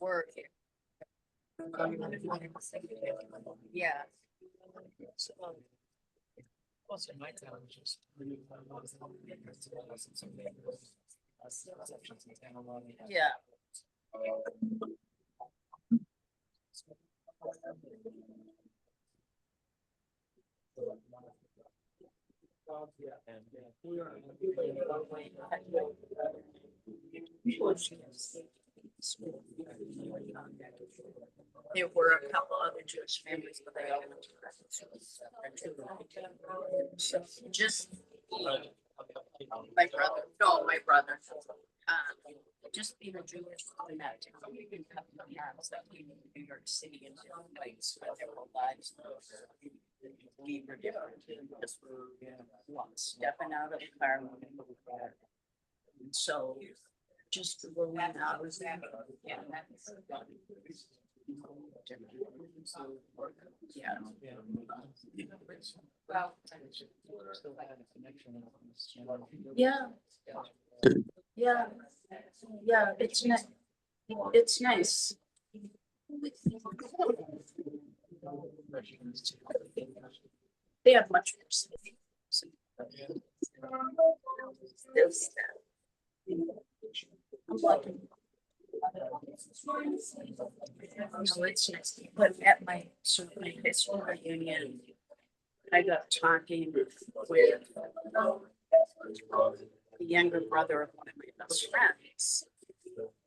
work here. Yeah. Also, my town is just. Yeah. There were a couple other Jewish families, but they all went to so just my brother. No, my brother. Just being a Jewish in that town, we can have the house that we in New York City and different places where their whole lives. We were different. Just stepping out of the car. So just rolling out. Yeah. Yeah. Well, yeah. Yeah. Yeah, it's nice. It's nice. They have much more safety. No, it's nice. But at my high school reunion, I got talking with the younger brother of one of my best friends.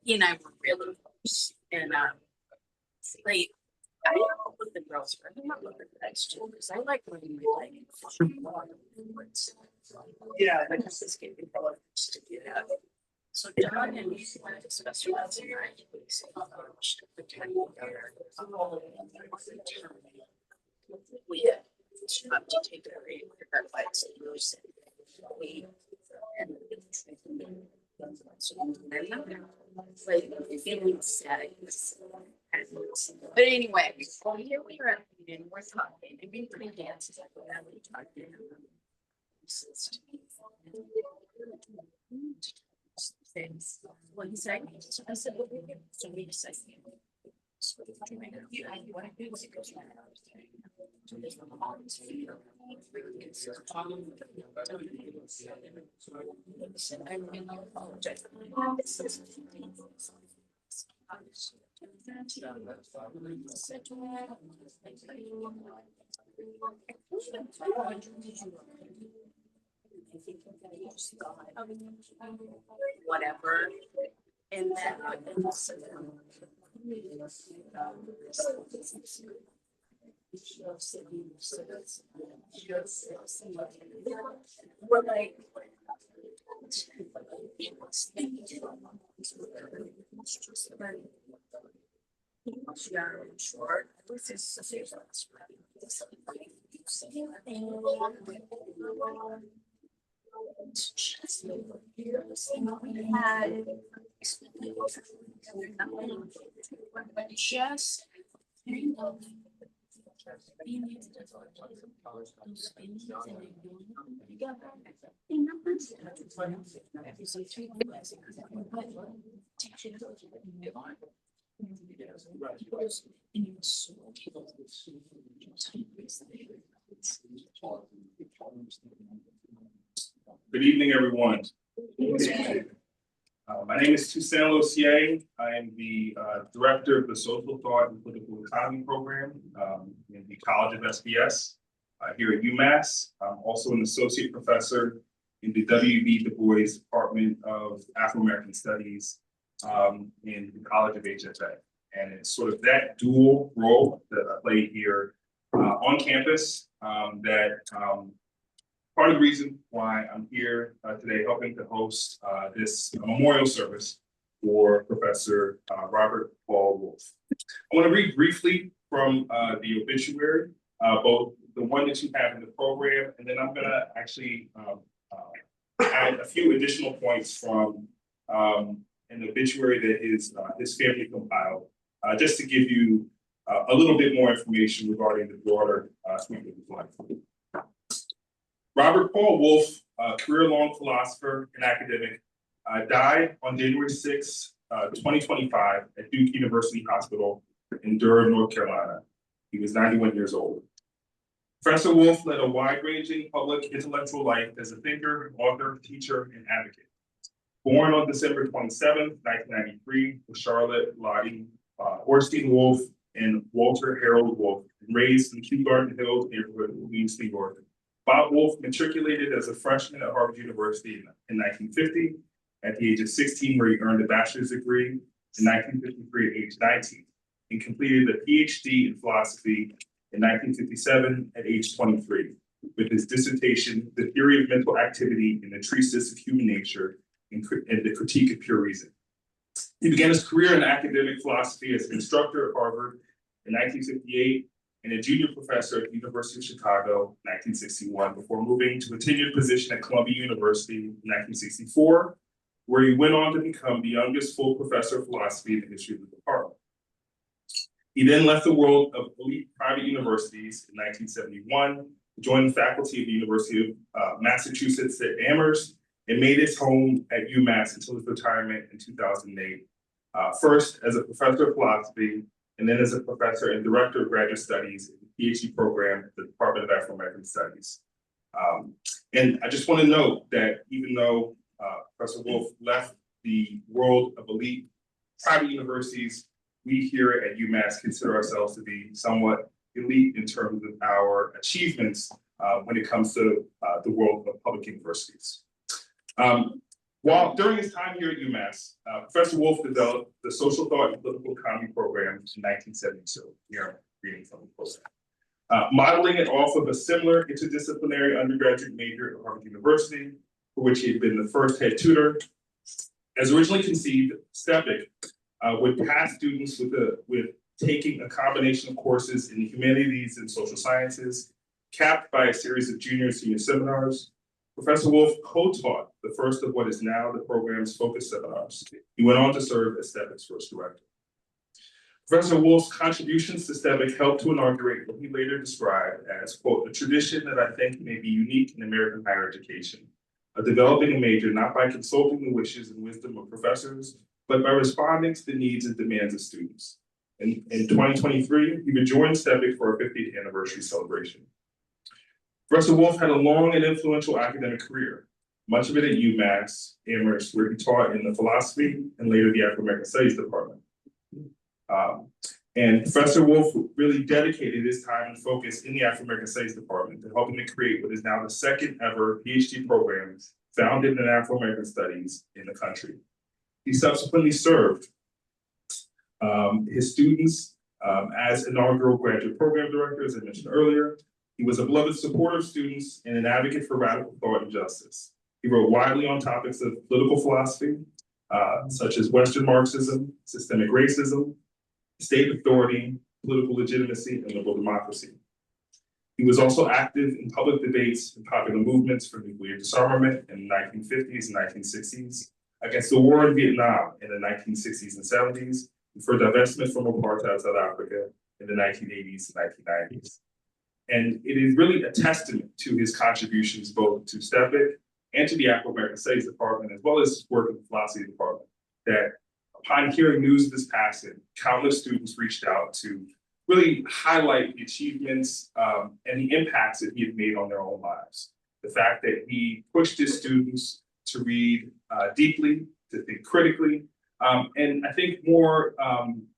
He and I were really close. And like, I don't know what the girls were. I don't know what the guys do because I like reading my language. Yeah, I just escaped the colors to do that. So Don and me discussed what's in our we had to take a break for our lights and we like feeling sad. But anyway, here we are at the meeting, we're talking, and we pretty dances like that. We talking. Well, he said, I said, well, so we decided. I really apologize. Whatever. And then we're like short. This is just Good evening, everyone. My name is Toussaint Lossier. I am the director of the Social Thought and Political Economy program in the College of SBS here at UMass. I'm also an associate professor in the W.B. Du Bois Department of Afro-American Studies in the College of HFA. And it's sort of that dual role that I play here on campus part of the reason why I'm here today helping to host this memorial service for Professor Robert Paul Wolff. I want to read briefly from the obituary, both the one that you have in the program, and then I'm going to actually add a few additional points from an obituary that his family compiled, just to give you a little bit more information regarding the broader sweep of his life. Robert Paul Wolff, a career-long philosopher and academic, died on January 6, 2025 at Duke University Hospital in Durham, North Carolina. He was 91 years old. Professor Wolff led a wide-ranging public intellectual life as a thinker, author, teacher, and advocate. Born on December 27, 1993, to Charlotte Lottie Orstein Wolff and Walter Harold Wolff, and raised in Kew Garden Hills neighborhood of Queens, New York. Bob Wolff matriculated as a freshman at Harvard University in 1950, at the age of 16, where he earned a bachelor's degree in 1953 at age 19, and completed a PhD in philosophy in 1957 at age 23, with his dissertation, The Theory of Mental Activity and the Treatise of Human Nature and the Critique of Pure Reason. He began his career in academic philosophy as an instructor at Harvard in 1958 and a junior professor at the University of Chicago in 1961, before moving to a tenured position at Columbia University in 1964, where he went on to become the youngest full professor of philosophy in the history of the department. He then left the world of elite private universities in 1971, joined the faculty of the University of Massachusetts at Amherst, and made his home at UMass until his retirement in 2008, first as a professor of philosophy, and then as a professor and director of graduate studies in the PhD program at the Department of Afro-American Studies. And I just want to note that even though Professor Wolff left the world of elite private universities, we here at UMass consider ourselves to be somewhat elite in terms of our achievements when it comes to the world of public universities. While during his time here at UMass, Professor Wolff developed the Social Thought and Political Economy program in 1972. Here I'm reading from the program. Modeling it off of a similar interdisciplinary undergraduate major at Harvard University, for which he had been the first head tutor. As originally conceived, STPEC would task students with taking a combination of courses in the humanities and social sciences, capped by a series of junior and senior seminars. Professor Wolff co-taught the first of what is now the program's focus seminars. He went on to serve as STPEC's first director. Professor Wolff's contributions to STPEC helped to inaugurate what he later described as, quote, a tradition that I think may be unique in American higher education, of developing a major not by consulting the wishes and wisdom of professors, but by responding to the needs and demands of students. In 2023, he rejoined STPEC for our 50th anniversary celebration. Professor Wolff had a long and influential academic career, much of it at UMass Amherst, where he taught in the philosophy and later the Afro-American Studies department. And Professor Wolff really dedicated his time and focus in the Afro-American Studies department to helping to create what is now the second ever PhD program founded in Afro-American Studies in the country. He subsequently served his students as inaugural graduate program director, as I mentioned earlier. He was a beloved supporter of students and an advocate for radical thought and justice. He wrote widely on topics of political philosophy, such as Western Marxism, systemic racism, state authority, political legitimacy, and liberal democracy. He was also active in public debates and popular movements for nuclear disarmament in the 1950s and 1960s, against the war in Vietnam in the 1960s and 70s, and for divestment from apartheid South Africa in the 1980s and 1990s. And it is really a testament to his contributions both to STPEC and to the Afro-American Studies department, as well as his work in the philosophy department, that upon hearing news of his passing, countless students reached out to really highlight the achievements and the impacts that he had made on their own lives. The fact that he pushed his students to read deeply, to think critically, and I think more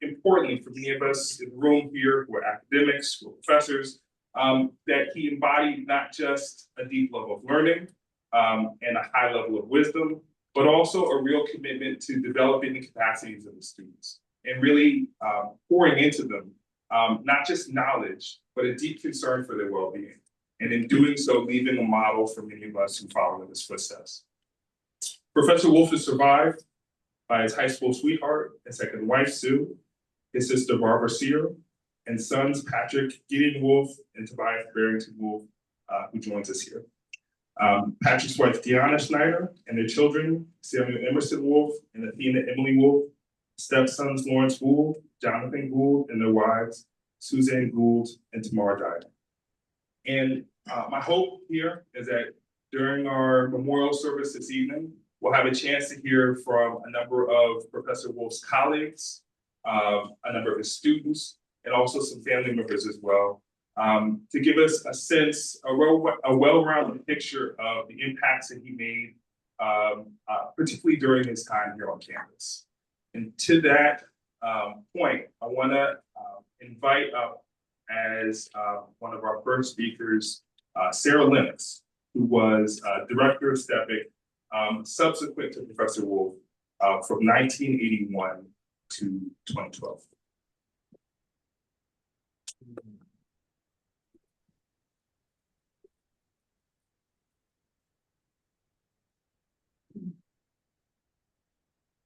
importantly for many of us in the room here who are academics, who are professors, that he embodied not just a deep level of learning and a high level of wisdom, but also a real commitment to developing the capacities of the students and really pouring into them not just knowledge, but a deep concern for their well-being. And in doing so, leaving a model for many of us who follow in his footsteps. Professor Wolff is survived by his high school sweetheart and second wife, Sue, his sister, Barbara Sear, and sons, Patrick Gideon Wolff and Tobias Barrington Wolff, who joins us here. Patrick's wife, Deanna Schneider, and their children, Samuel Emerson Wolff and Athena Emily Wolff, stepsons, Lawrence Gould, Jonathan Gould, and their wives, Suzanne Gould and Tamara Dyer. And my hope here is that during our memorial service this evening, We'll have a chance to hear from a number of Professor Wolff's colleagues, a number of his students, and also some family members as well, to give us a sense, a well-rounded picture of the impacts that he made, particularly during his time here on campus. And to that point, I want to invite up as one of our first speakers, Sarah Lennox, who was director of STPEC subsequent to Professor Wolff from 1981 to 2012.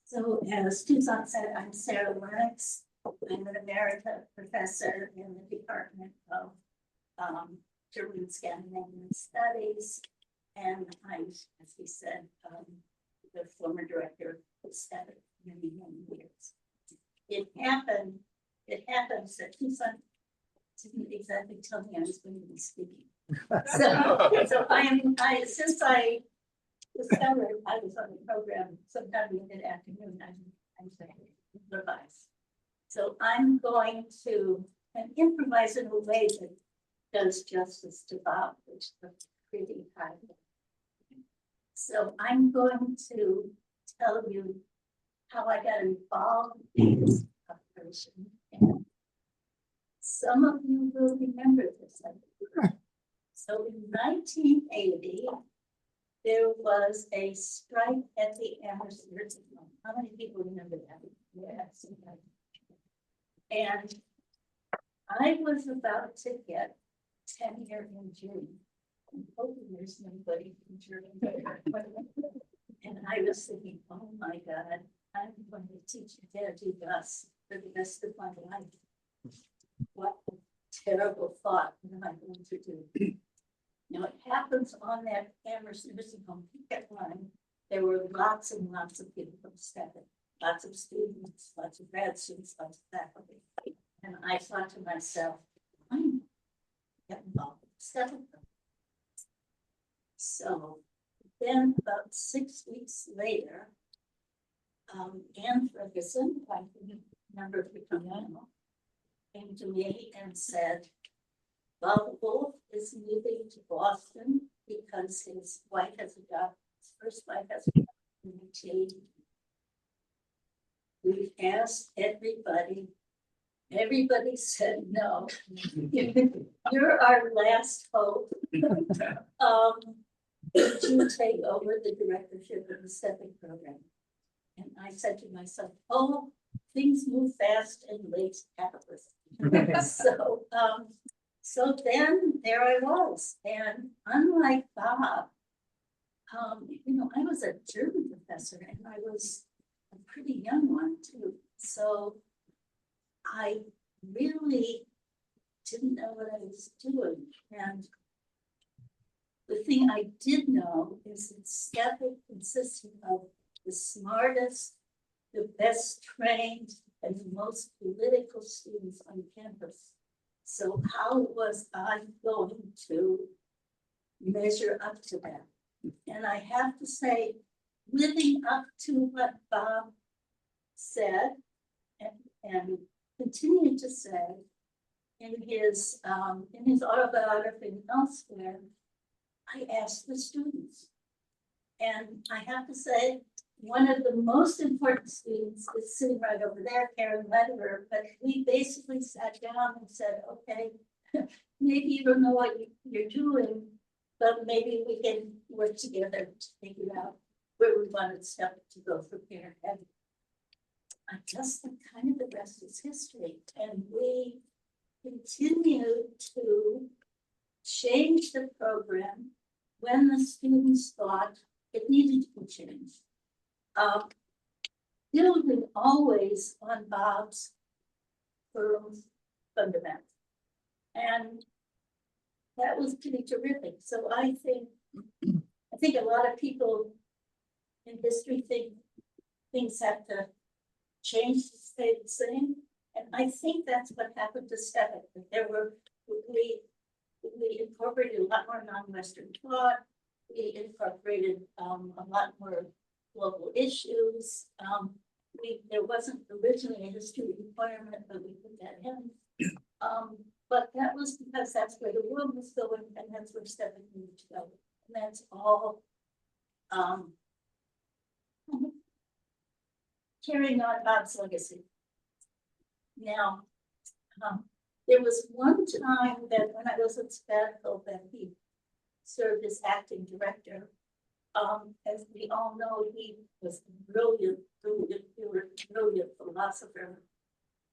So as Tucson said, I'm Sarah Lennox. I'm an emerita professor in the Department of German Scandinavian Studies. And I'm, as he said, the former director of STPEC for many years. It happens that Tucson didn't exactly tell me I was going to be speaking. Since I discovered I was on the program sometime in the afternoon, I'm saying improvise. So I'm going to improvise in a way that does justice to Bob, which is a pretty high. So I'm going to tell you how I got involved in this operation. And some of you will remember this. So in 1980, there was a strike at the Amherst Nursing Home. How many people remember that? Yes. And I was about to get tenure in June. I'm hoping there's nobody from Durham. And I was thinking, oh my God, I'm going to teach you how to do this for the rest of my life. What a terrible thought. What am I going to do? Now it happens on that Amherst Nursing Home picket line. There were lots and lots of people from STPEC, lots of students, lots of grad students, lots of faculty. And I thought to myself, I'm getting involved with STPEC. So then about 6 weeks later, Anne Ferguson, I remember if you come now, came to me and said, Paul Wolff is moving to Boston because his wife has a job, his first wife has a job in IT. We've asked everybody. Everybody said no. You're our last hope. Would you take over the directorship of the STPEC program? And I said to myself, oh, things move fast and late happens. So then there I was. And unlike Bob, I was a German professor and I was a pretty young one too. So I really didn't know what I was doing. And the thing I did know is that STPEC consisted of the smartest, the best trained, and the most political students on campus. So how was I going to measure up to that? And I have to say, living up to what Bob said and continued to say in his autobiography and elsewhere, I asked the students. And I have to say, one of the most important students is sitting right over there, Karen Lederer, but we basically sat down and said, okay, maybe you don't know what you're doing, but maybe we can work together to figure out where we wanted STPEC to go from here. And I just think kind of the rest is history. And we continued to change the program when the students thought it needed to be changed. Building always on Bob's firm fundamental. And that was pretty terrific. So I think a lot of people in history think things have to change to stay the same. And I think that's what happened to STPEC. We incorporated a lot more non-Western thought. We incorporated a lot more global issues. There wasn't originally a history requirement, but we put that in. But that was because that's where the world was going, and that's where STPEC needed to go. And that's all carrying on Bob's legacy. Now, there was one time that when I was at sabbatical that he served as acting director. As we all know, he was a brilliant philosopher.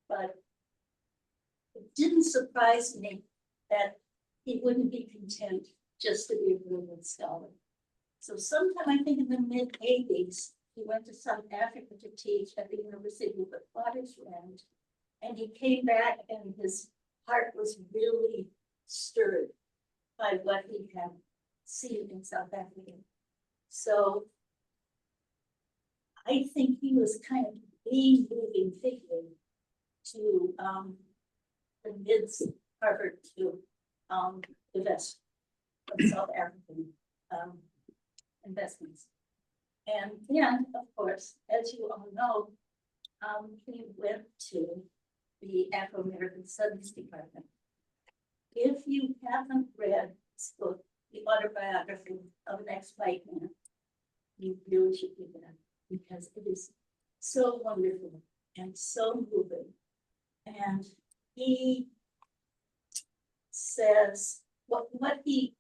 But it didn't surprise me that he wouldn't be content just to be a brilliant scholar. So sometime, I think in the mid-80s, he went to South Africa to teach at the University of Witwatersrand. And he came back and his heart was really stirred by what he had seen in South Africa. So I think he was kind of the moving figure to convince Harvard to divest from South African investments. And then, of course, as you all know, he went to the Afro-American Studies Department. If you haven't read this book, The Autobiography of an Ex-White Man, you really should do that because it is so wonderful and so moving. And he says what he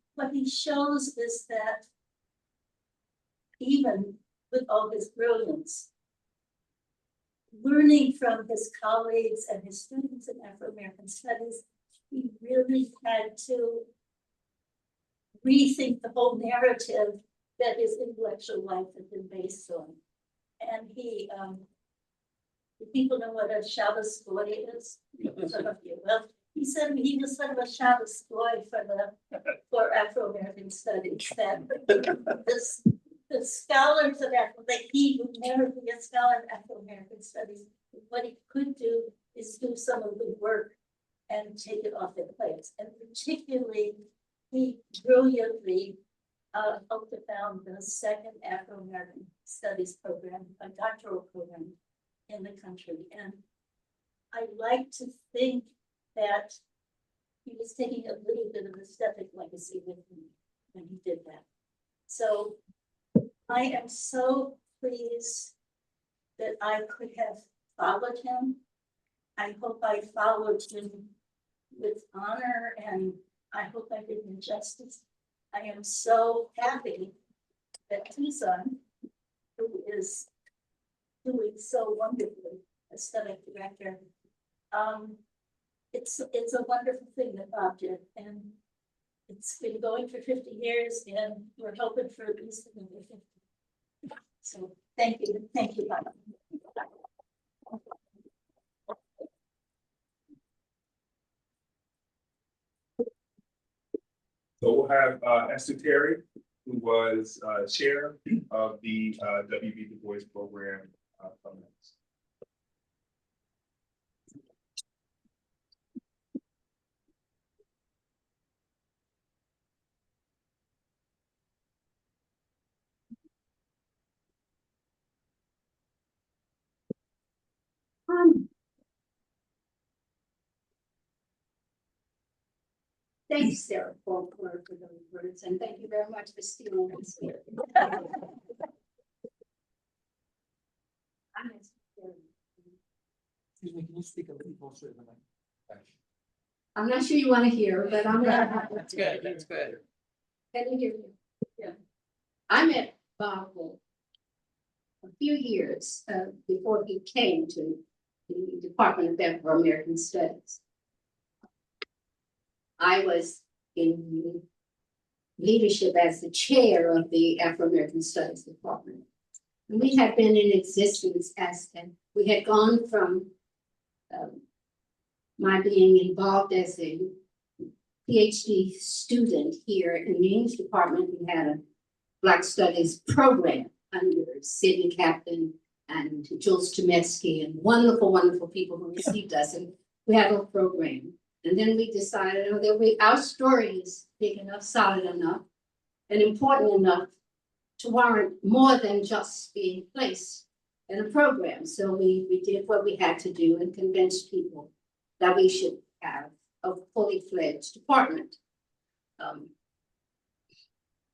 shows is that even with all his brilliance, learning from his colleagues and his students in Afro-American studies, he really had to rethink the whole narrative that his intellectual life had been based on. And he, do people know what a Shabbos goy is? Some of you. Well, he said he was sort of a Shabbos goy for Afro-American studies. That the scholars of he would never be a scholar in Afro-American studies. What he could do is do some of the work and take it off their plates. And particularly, he brilliantly helped to found the second Afro-American Studies program, a doctoral program in the country. And I like to think that he was taking a little bit of the STPEC legacy with him when he did that. So I am so pleased that I could have followed him. I hope I followed him with honor, and I hope I did him justice. I am so happy that Tucson, who is doing so wonderfully as STPEC director, it's a wonderful thing that Bob did, and it's been going for 50 years, and we're hoping for at least another 50. So thank you, Bob. So we'll have Esther Terry, who was chair of the W.B. Du Bois program from next. Thanks, Sarah, for those words, and thank you very much for stealing this here. Excuse me, can you speak a little closer to the mic? I'm not sure you want to hear, but I'm gonna. That's good, that's good. Can you hear me? Yeah. I met Bob Wolff a few years before he came to the Department of Afro-American Studies. I was in leadership as the chair of the Afro-American Studies Department. And we had been in existence we had gone from my being involved as a PhD student here in the English department. We had a Black Studies program under Sidney Captain and Jules Tometsky and wonderful, wonderful people who received us. And we had a program. And then we decided that our story is big enough, solid enough, and important enough to warrant more than just being placed in a program. So we did what we had to do and convinced people that we should have a fully fledged department.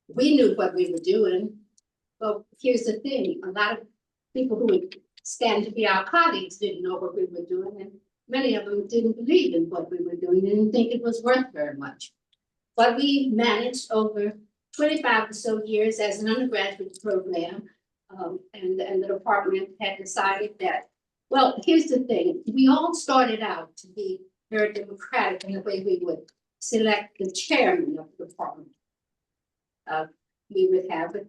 We knew what we were doing, but here's the thing, a lot of people who would stand to be our colleagues didn't know what we were doing, and many of them didn't believe in what we were doing, didn't think it was worth very much. But we managed over 25 or so years as an undergraduate program, and the department had decided that, well, here's the thing, we all started out to be very democratic in the way we would select the chairman of the department. We would have a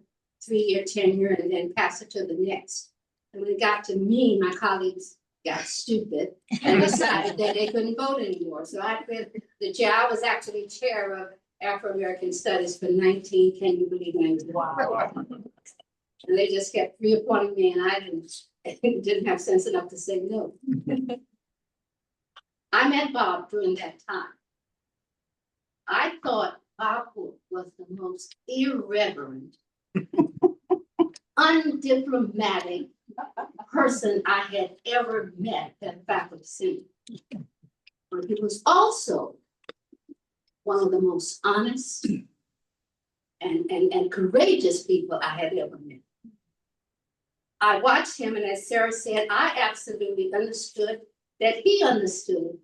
3-year tenure and then pass it to the next. And when it got to me, my colleagues got stupid and decided that they couldn't vote anymore. So I've been the chair. I was actually chair of Afro-American Studies for 19, can you believe 19? Wow. And they just kept reappointing me, and I didn't have sense enough to say no. I met Bob during that time. I thought Bob Wolff was the most irreverent, undiplomatic person I had ever met at faculty senate. But he was also one of the most honest and courageous people I had ever met. I watched him, and as Sarah said, I absolutely understood that he understood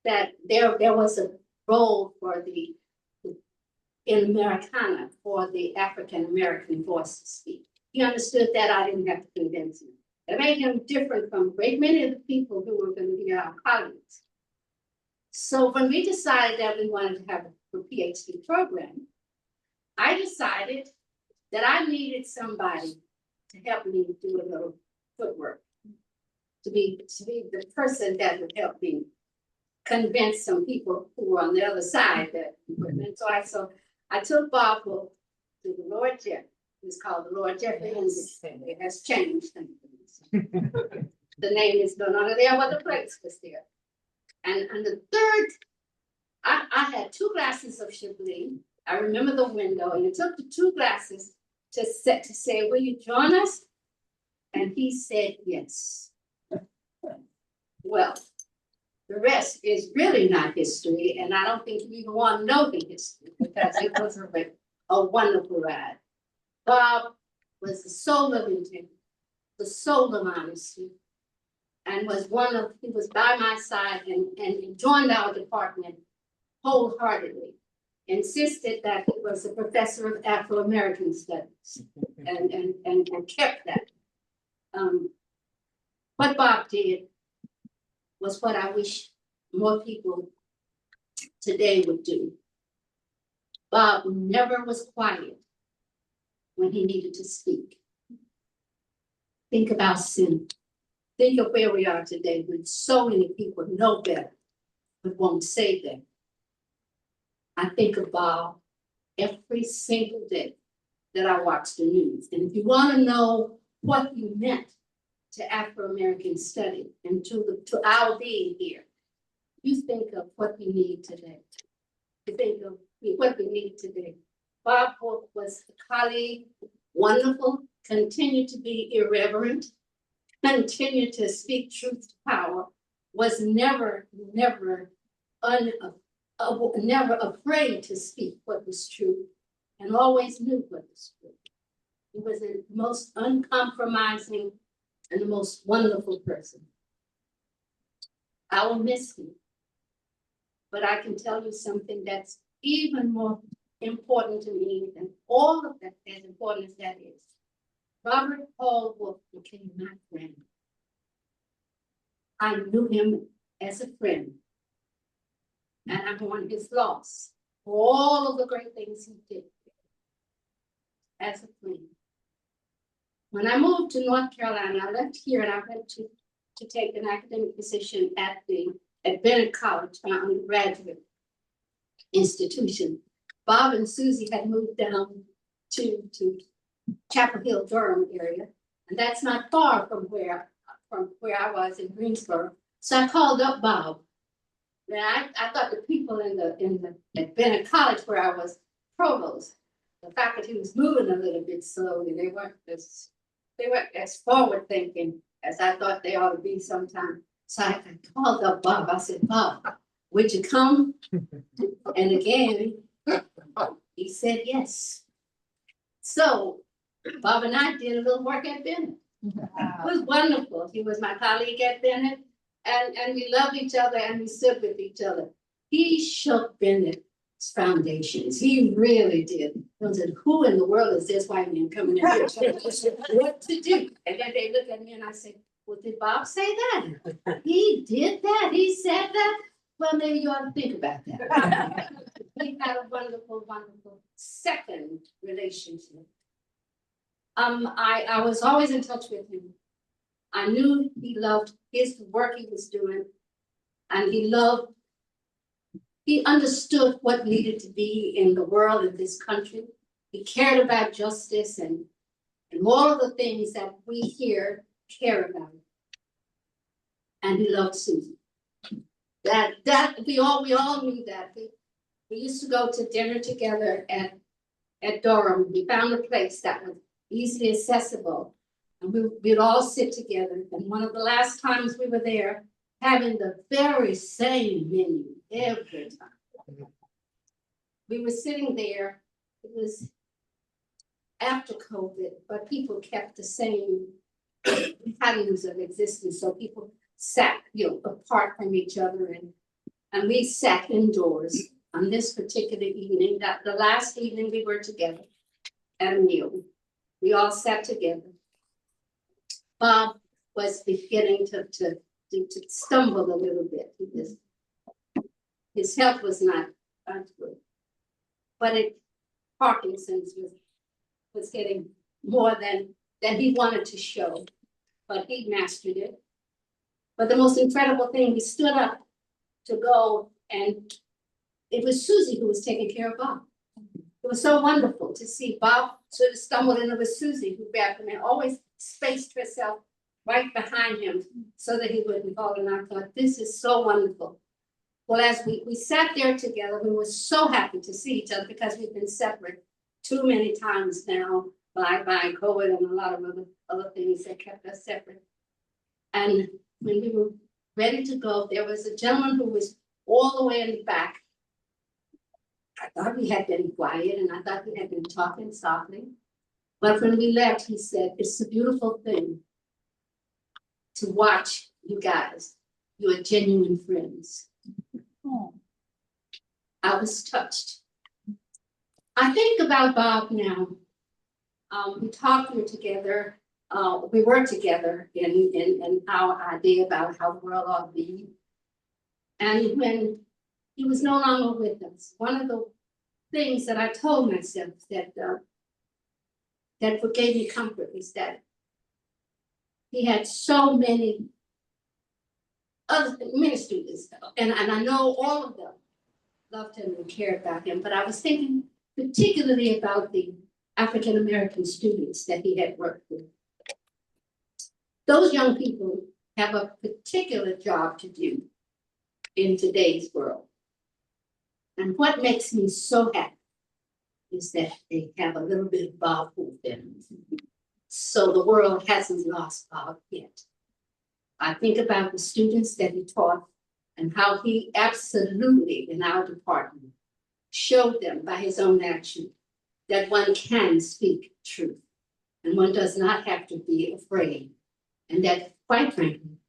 that there was a role for in Americana for the African American voice to speak. He understood that. I didn't have to convince him. It made him different from a great many of the people who were going to be our colleagues. So when we decided that we wanted to have a PhD program, I decided that I needed somebody to help me do a little footwork, to be the person that would help me convince some people who were on the other side that. And so I took Bob Wolff to the Lord Jeffrey. It's called the Lord Jeffrey. It has changed. The name is no longer there, but the place was there. And the third, I had 2 glasses of Chablis. I remember the window, and it took the 2 glasses to say, will you join us? And he said yes. Well, the rest is really not history, and I don't think you even want to know the history, because it was a wonderful ride. Bob was the soul of integrity, the soul of honesty, and he was by my side and joined our department wholeheartedly, insisted that he was a professor of Afro-American studies, and kept that. What Bob did was what I wish more people today would do. Bob never was quiet when he needed to speak. Think about sin. Think of where we are today when so many people know better, but won't say that. I think of Bob every single day that I watch the news. And if you want to know what he meant to Afro-American study and to our being here, you think of what we need today. You think of what we need today. Bob Wolff was a colleague, wonderful, continued to be irreverent, continued to speak truth to power, was never afraid to speak what was true, and always knew what was true. He was the most uncompromising and the most wonderful person. I will miss him, but I can tell you something that's even more important to me than all of that, as important as that is. Robert Paul Wolff became my friend. I knew him as a friend, and I mourn his loss for all of the great things he did as a friend. When I moved to North Carolina, I left here and I went to take an academic position at Bennett College, my undergraduate institution. Bob and Susie had moved down to Chapel Hill, Durham area, and that's not far from where I was in Greensboro. So I called up Bob. And I thought the people at Bennett College, where I was provost, the faculty was moving a little bit slowly. They weren't as forward thinking as I thought they ought to be sometimes. So I called up Bob. I said, Bob, would you come? And again, he said yes. So Bob and I did a little work at Bennett. It was wonderful. He was my colleague at Bennett, and we loved each other and we stood with each other. He shook Bennett's foundations. He really did. He said, who in the world is this white man coming in here? What to do? And then they looked at me and I said, well, did Bob say that? He did that. He said that. Well, maybe you ought to think about that. We had a wonderful, wonderful second relationship. I was always in touch with him. I knew he loved his work he was doing, and he understood what needed to be in the world, in this country. He cared about justice and all of the things that we here care about. And he loved Susan. That we all knew that. We used to go to dinner together at Durham. We found a place that was easily accessible. And we'd all sit together. And one of the last times we were there, having the very same menu every time. We were sitting there. It was after COVID, but people kept the same patterns of existence. So people sat, apart from each other, and we sat indoors on this particular evening. That the last evening we were together at a meal. We all sat together. Bob was beginning to stumble a little bit. His health was not good, but Parkinson's was getting more than he wanted to show, but he mastered it. But the most incredible thing, we stood up to go, and it was Susie who was taking care of Bob. It was so wonderful to see Bob sort of stumbled, and it was Susie who grabbed him and always spaced herself right behind him so that he wouldn't fall. And I thought, this is so wonderful. Well, as we sat there together, we were so happy to see each other because we've been separate too many times now by COVID and a lot of other things that kept us separate. And when we were ready to go, there was a gentleman who was all the way in the back. I thought we had been quiet and I thought we had been talking softly. But when we left, he said, it's a beautiful thing to watch you guys. You are genuine friends. Oh. I was touched. I think about Bob now. We talked together. We were together in our idea about how the world ought to be. And when he was no longer with us, one of the things that I told myself that gave me comfort is that he had so many students, and I know all of them loved him and cared about him, but I was thinking particularly about the African-American students that he had worked with. Those young people have a particular job to do in today's world. And what makes me so happy is that they have a little bit of Bob Wolff in them. So the world hasn't lost Bob yet. I think about the students that he taught and how he absolutely, in our department, showed them by his own action that one can speak truth and one does not have to be afraid. And that, quite frankly,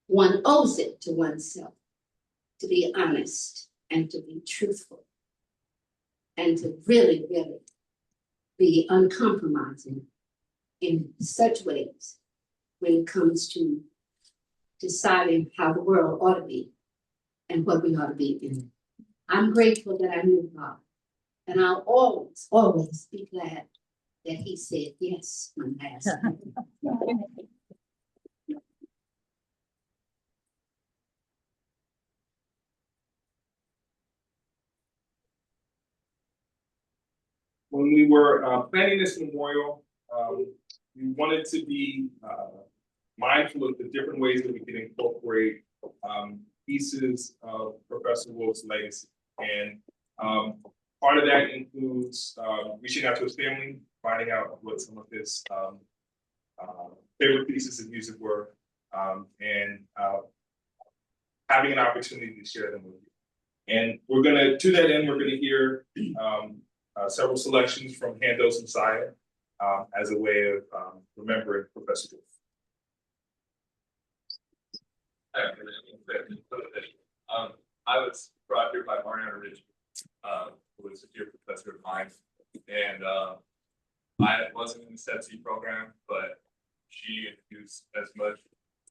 one owes it to oneself to be honest and to be truthful and to really, really be uncompromising in such ways when it comes to deciding how the world ought to be and what we ought to be in. I'm grateful that I knew Bob, and I'll always, always be glad that he said yes when asked. When we were planning this memorial, we wanted to be mindful of the different ways that we can incorporate pieces of Professor Wolff's legacy. And Part of that includes reaching out to his family, finding out what some of his favorite pieces of music were, and having an opportunity to share them with you. And we're gonna, to that end, we're gonna hear several selections from Handel's Messiah as a way of remembering Professor Wolff. I was brought here by Mariana Ridge, who was a dear professor of mine, and I wasn't in the STPEC program, but she infused as much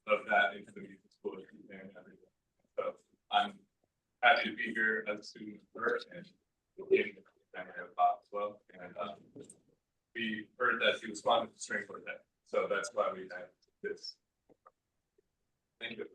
of that into the music school as she can and everything. So I'm happy to be here as a student of her and in the memory of Bob as well. And we heard that he was sponsored to string quartet, so that's why we had this. Thank you.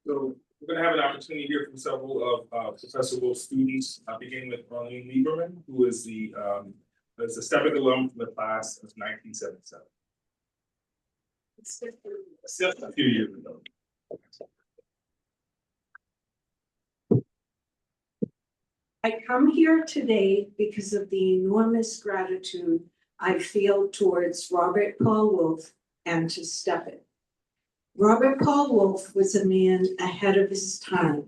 So we're gonna have an opportunity to hear from several of Professor Wolff's students, beginning with Marlene Lieberman, who is the STPEC alum from the class of 1977. Just a few years ago. I come here today because of the enormous gratitude I feel towards Robert Paul Wolff and to STPEC. Robert Paul Wolff was a man ahead of his time.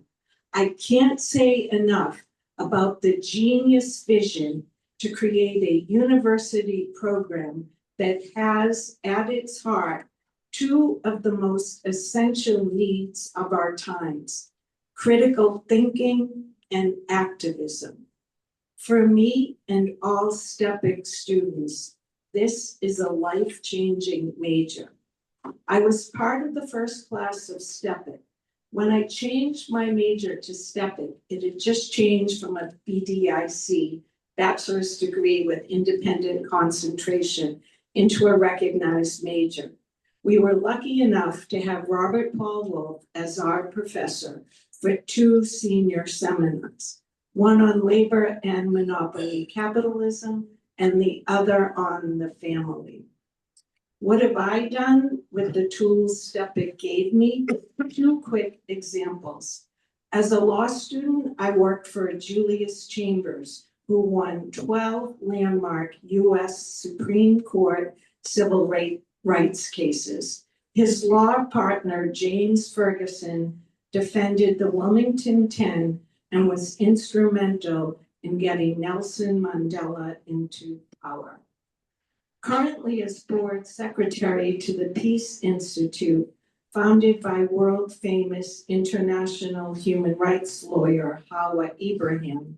I can't say enough about the genius vision to create a university program that has at its heart two of the most essential needs of our times: critical thinking and activism. For me and all STPEC students, this is a life-changing major. I was part of the first class of STPEC. When I changed my major to STPEC, it had just changed from a BDIC, bachelor's degree with independent concentration, into a recognized major. We were lucky enough to have Robert Paul Wolff as our professor for 2 senior seminars, one on labor and monopoly capitalism, and the other on the family. What have I done with the tools STPEC gave me? 2 quick examples. As a law student, I worked for Julius Chambers, who won 12 landmark US Supreme Court civil rights cases. His law partner, James Ferguson, defended the Wilmington 10 and was instrumental in getting Nelson Mandela into power. Currently as board secretary to the Peace Institute, founded by world-famous international human rights lawyer Hawa Ibrahim,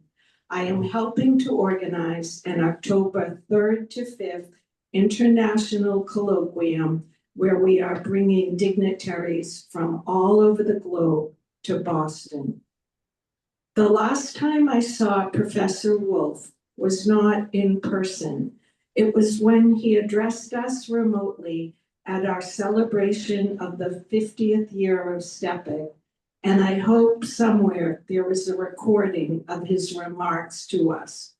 I am helping to organize an October 3rd to 5th international colloquium where we are bringing dignitaries from all over the globe to Boston. The last time I saw Professor Wolff was not in person. It was when he addressed us remotely at our celebration of the 50th year of STPEC, and I hope somewhere there was a recording of his remarks to us.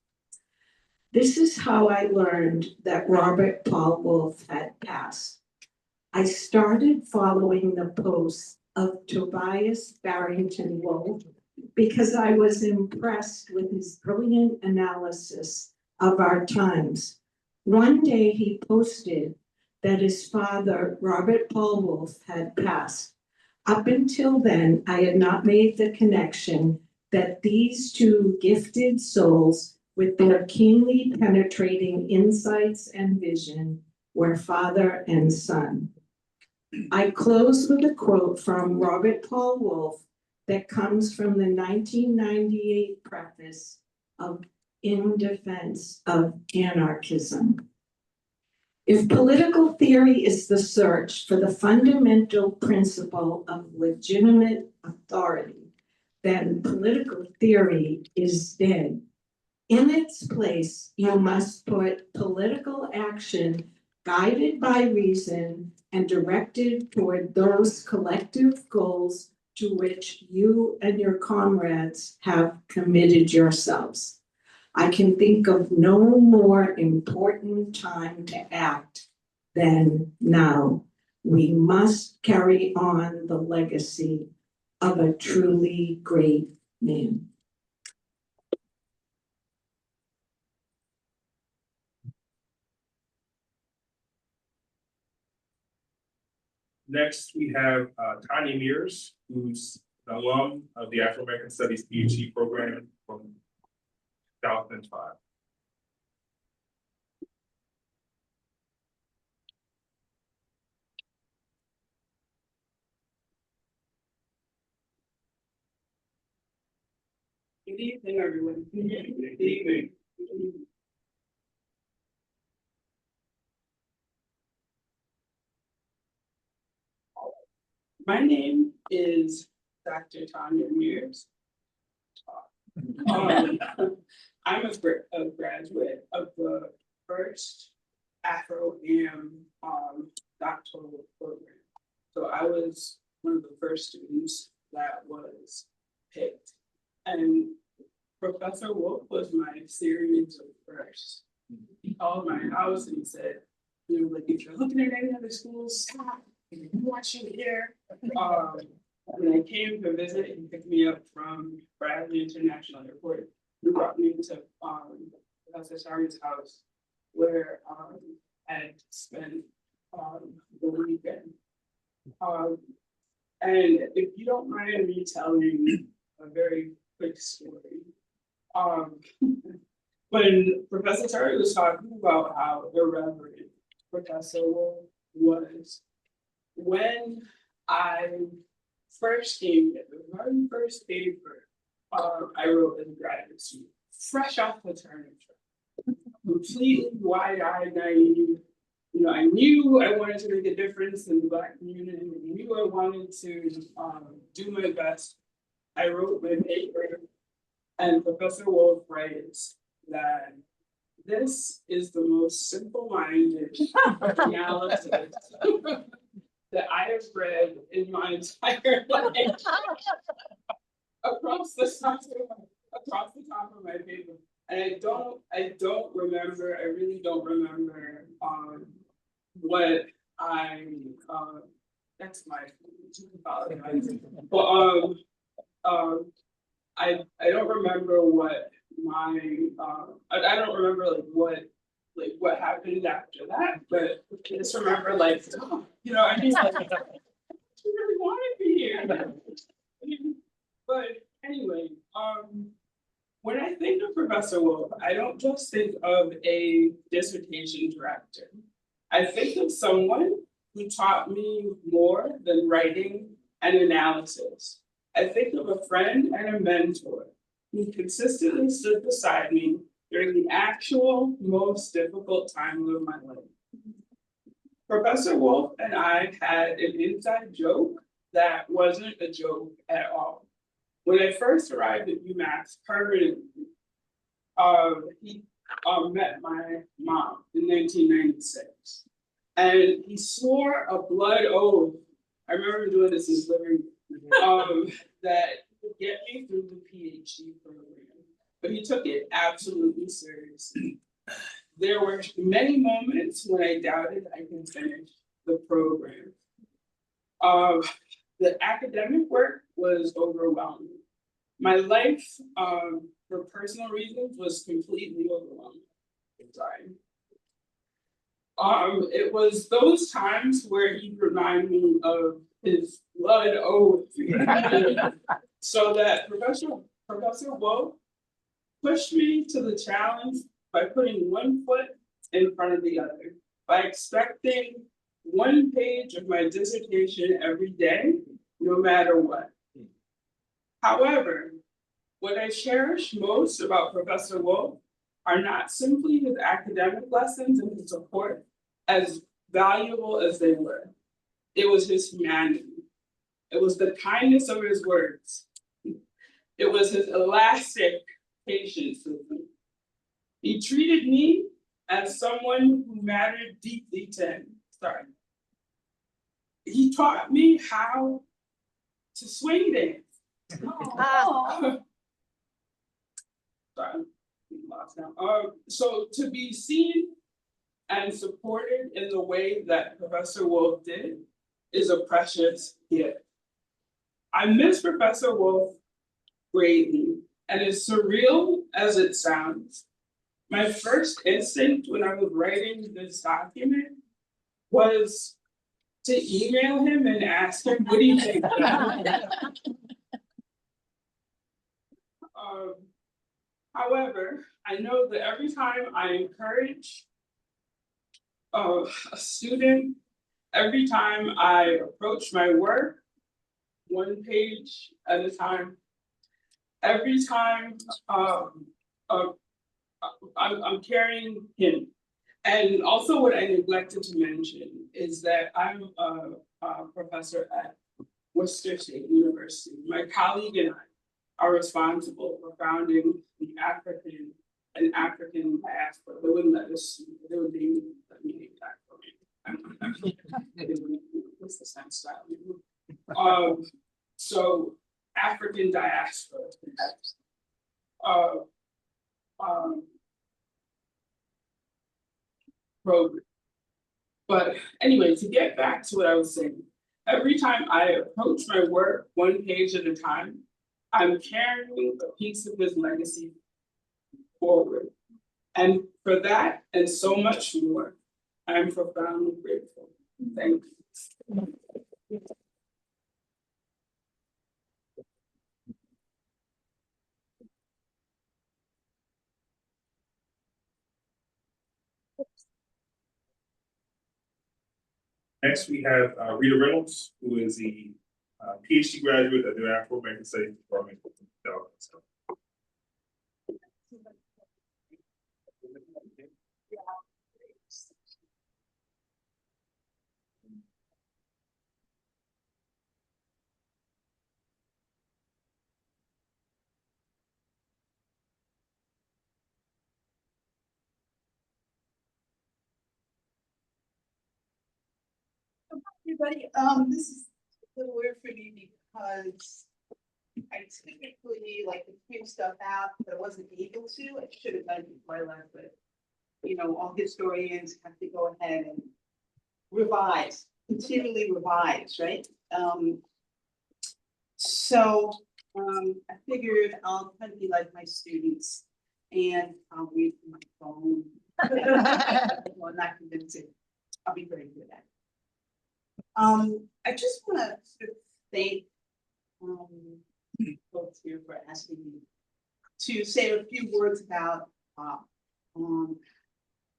This is how I learned that Robert Paul Wolff had passed. I started following the posts of Tobias Barrington Wolff because I was impressed with his brilliant analysis of our times. One day he posted that his father, Robert Paul Wolff, had passed. Up until then, I had not made the connection that these 2 gifted souls with their keenly penetrating insights and vision were father and son. I close with a quote from Robert Paul Wolff that comes from the 1998 preface of In Defense of Anarchism. If political theory is the search for the fundamental principle of legitimate authority, then political theory is dead. In its place, you must put political action guided by reason and directed toward those collective goals to which you and your comrades have committed yourselves. I can think of no more important time to act than now. We must carry on the legacy of a truly great man. Next, we have Tanya Mears, who's an alum of the Afro-American Studies PhD program from 2005. Good evening, everyone. Good evening. My name is Dr. Tanya Mears. I'm a graduate of the first Afro-Am doctoral program. So I was one of the first students that was picked. And Professor Wolff was my series of first. He called my house and he said, you know, like, if you're looking at any other schools, stop. We want you here. When I came to visit, he picked me up from Bradley International Airport. He brought me to Professor Shari's house, where I had spent the weekend. And if you don't mind me telling a very quick story, when Professor Shari was talking about how irreverent Professor Wolff was when I first came here, the very first paper I wrote as a graduate student, fresh off maternity, completely wide-eyed, naive. You know, I knew I wanted to make a difference in the Black community. I knew I wanted to do my best. I wrote my paper, and Professor Wolff writes that this is the most simple-minded analysis that I have read in my entire life. Across the top of my paper. And I don't remember, I really don't remember what that's my but I don't remember what my I don't remember what happened after that, but I just remember like, oh, you know, I mean like I really want to be here. But anyway, when I think of Professor Wolff, I don't just think of a dissertation director. I think of someone who taught me more than writing and analysis. I think of a friend and a mentor who consistently stood beside me during the actual most difficult time of my life. Professor Wolff and I had an inside joke that wasn't a joke at all. When I first arrived at UMass permanently, he met my mom in 1996. And he swore a blood oath, I remember doing this in his living room, that would get me through the PhD program. But he took it absolutely seriously. There were many moments when I doubted I could finish the program. The academic work was overwhelming. My life, for personal reasons, was completely overwhelming. Sorry. It was those times where he'd remind me of his blood oath. So that Professor Wolff pushed me to the challenge by putting one foot in front of the other, by expecting one page of my dissertation every day, no matter what. However, what I cherish most about Professor Wolff are not simply his academic lessons and his support, as valuable as they were. It was his humanity. It was the kindness of his words. It was his elastic patience with me. He treated me as someone who mattered deeply to him. Sorry. He taught me how to swing dance. Oh. Sorry, I'm lost now. So to be seen and supported in the way that Professor Wolff did is a precious gift. I miss Professor Wolff greatly, and as surreal as it sounds, my first instinct when I was writing this document was to email him and ask him, what do you think? However, I know that every time I encourage a student, every time I approach my work, one page at a time, every time I'm carrying him. And also what I neglected to mention is that I'm a professor at Worcester State University. My colleague and I are responsible for founding the African diaspora. They wouldn't let us, they would let me name that for me. What's the sense style? So African diaspora. Program. But anyway, to get back to what I was saying, every time I approach my work one page at a time, I'm carrying a piece of his legacy forward. And for that and so much more, I'm profoundly grateful. Thank you. Next, we have Rita Reynolds, who is the PhD graduate of the Afro-American Studies Department. Everybody, this is a little weird for me because I typically like to print stuff out, but I wasn't able to. I should have done it before I left, but you know, all historians have to go ahead and revise, continually revise, right? So I figured I'll kind of be like my students and I'll read from my phone. Well, not convincing. I'll be very good at it. I just want to sort of thank folks here for asking me to say a few words about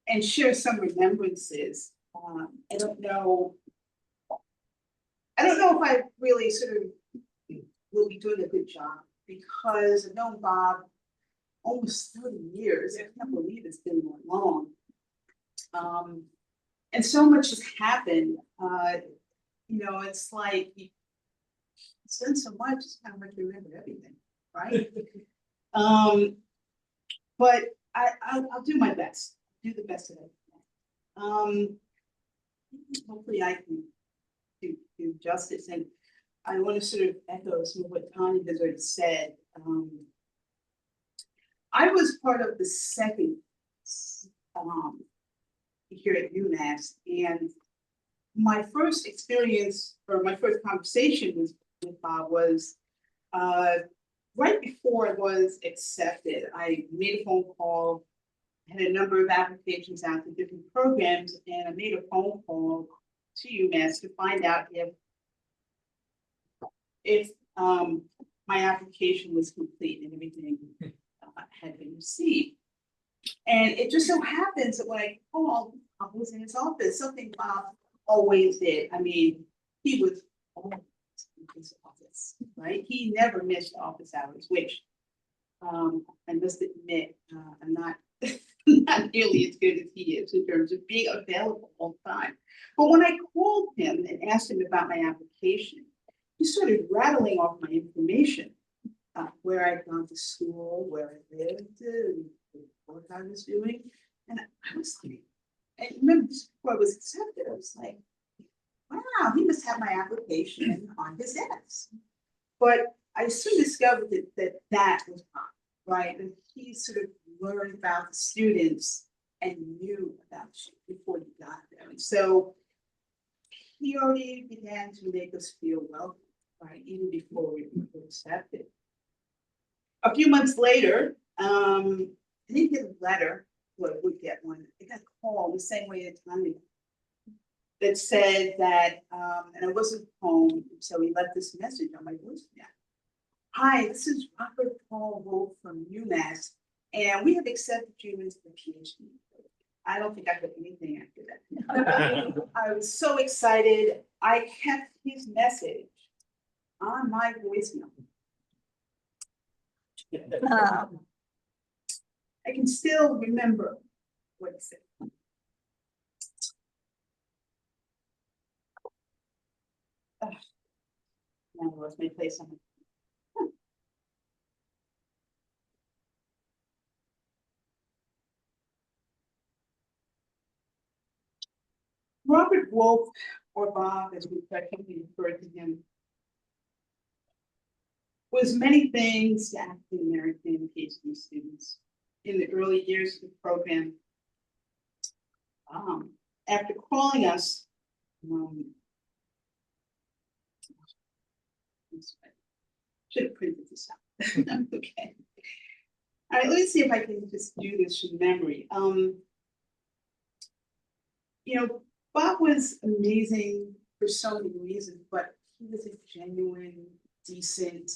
and share some remembrances. I don't know if I really sort of will be doing a good job because I've known Bob almost 30 years. I can't believe it's been that long. And so much has happened. You know, it's like it's done so much, it's kind of hard to remember everything, right? But I'll do my best, do the best that I can. Hopefully I can do justice, and I want to sort of echo some of what Tanya has already said. I was part of the second here at UMass, and my first experience or my first conversation with Bob was right before I was accepted. I made a phone call, had a number of applications out to different programs, and I made a phone call to UMass to find out if my application was complete and everything had been received. And it just so happens that when I called, I was in his office, something Bob always did. I mean, he was always in his office, right? He never missed office hours, which I must admit, I'm not, not nearly as good as he is in terms of being available all the time. But when I called him and asked him about my application, he started rattling off my information, where I'd gone to school, where I lived, what I was doing. And I was like, I remember before I was accepted, I was like, wow, he must have my application on his desk. But I soon discovered that was wrong, right? And he sort of learned about the students and knew about you before you got there. And so he already began to make us feel welcome, right? Even before we were accepted. A few months later, I didn't get a letter. Well, I would get one. I got a call the same way at Tanya that said that, and I wasn't home, so he left this message on my voicemail. Hi, this is Robert Paul Wolff from UMass, and we have accepted you into the PhD. I don't think I put anything after that. I was so excited. I kept his message on my voicemail. I can still remember what he said. Now I lost my place on it. Robert Wolff, or Bob, as we practically refer to him, was many things to African American PhD students in the early years of the program. After calling us, should have printed this out. Okay. All right, let me see if I can just do this from memory. You know, Bob was amazing for so many reasons, but he was a genuine, decent,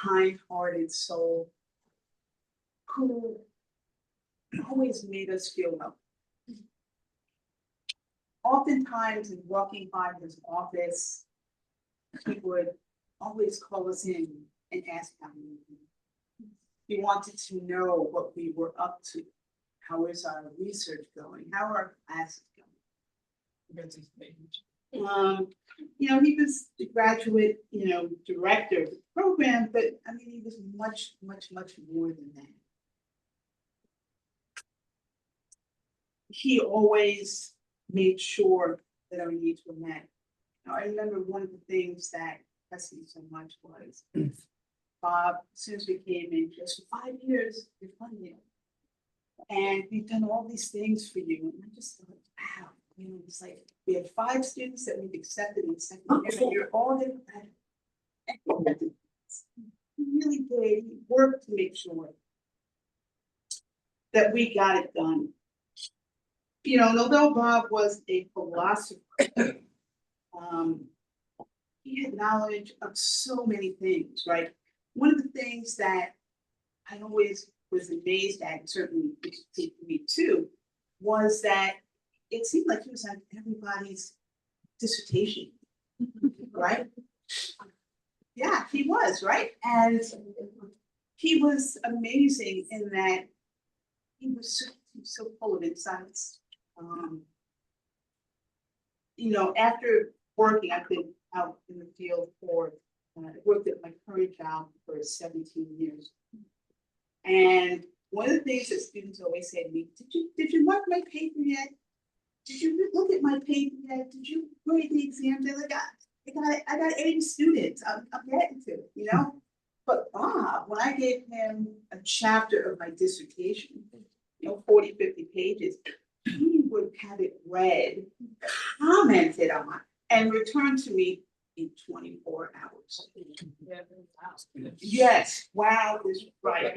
kind-hearted soul who always made us feel welcome. oftentimes in walking by his office, he would always call us in and ask how we were doing. He wanted to know what we were up to. How is our research going? How are our classes going? You know, he was the graduate, you know, director of the program, but I mean, he was much, much, much more than that. He always made sure that our needs were met. Now, I remember one of the things that impressed me so much was Bob, as soon as we came in, just for 5 years, you're funding. And we've done all these things for you. And I just thought, wow, you know, it's like we had 5 students that we've accepted in second year, and you're all getting better. He really did. He worked to make sure that we got it done. You know, and although Bob was a philosopher, he had knowledge of so many things, right? One of the things that I always was amazed at, and certainly me too, was that it seemed like he was on everybody's dissertation, right? Yeah, he was, right? And he was amazing in that he was so full of insights. You know, after working, I've been out in the field for, I worked at my current job for 17 years. And one of the things that students always say to me, did you mark my paper yet? Did you look at my paper yet? Did you grade the exam? They're like, I got 80 students. I'm getting to it, you know? But Bob, when I gave him a chapter of my dissertation, you know, 40, 50 pages, he would have it read, commented on, and returned to me in 24 hours. Yes, wow is right.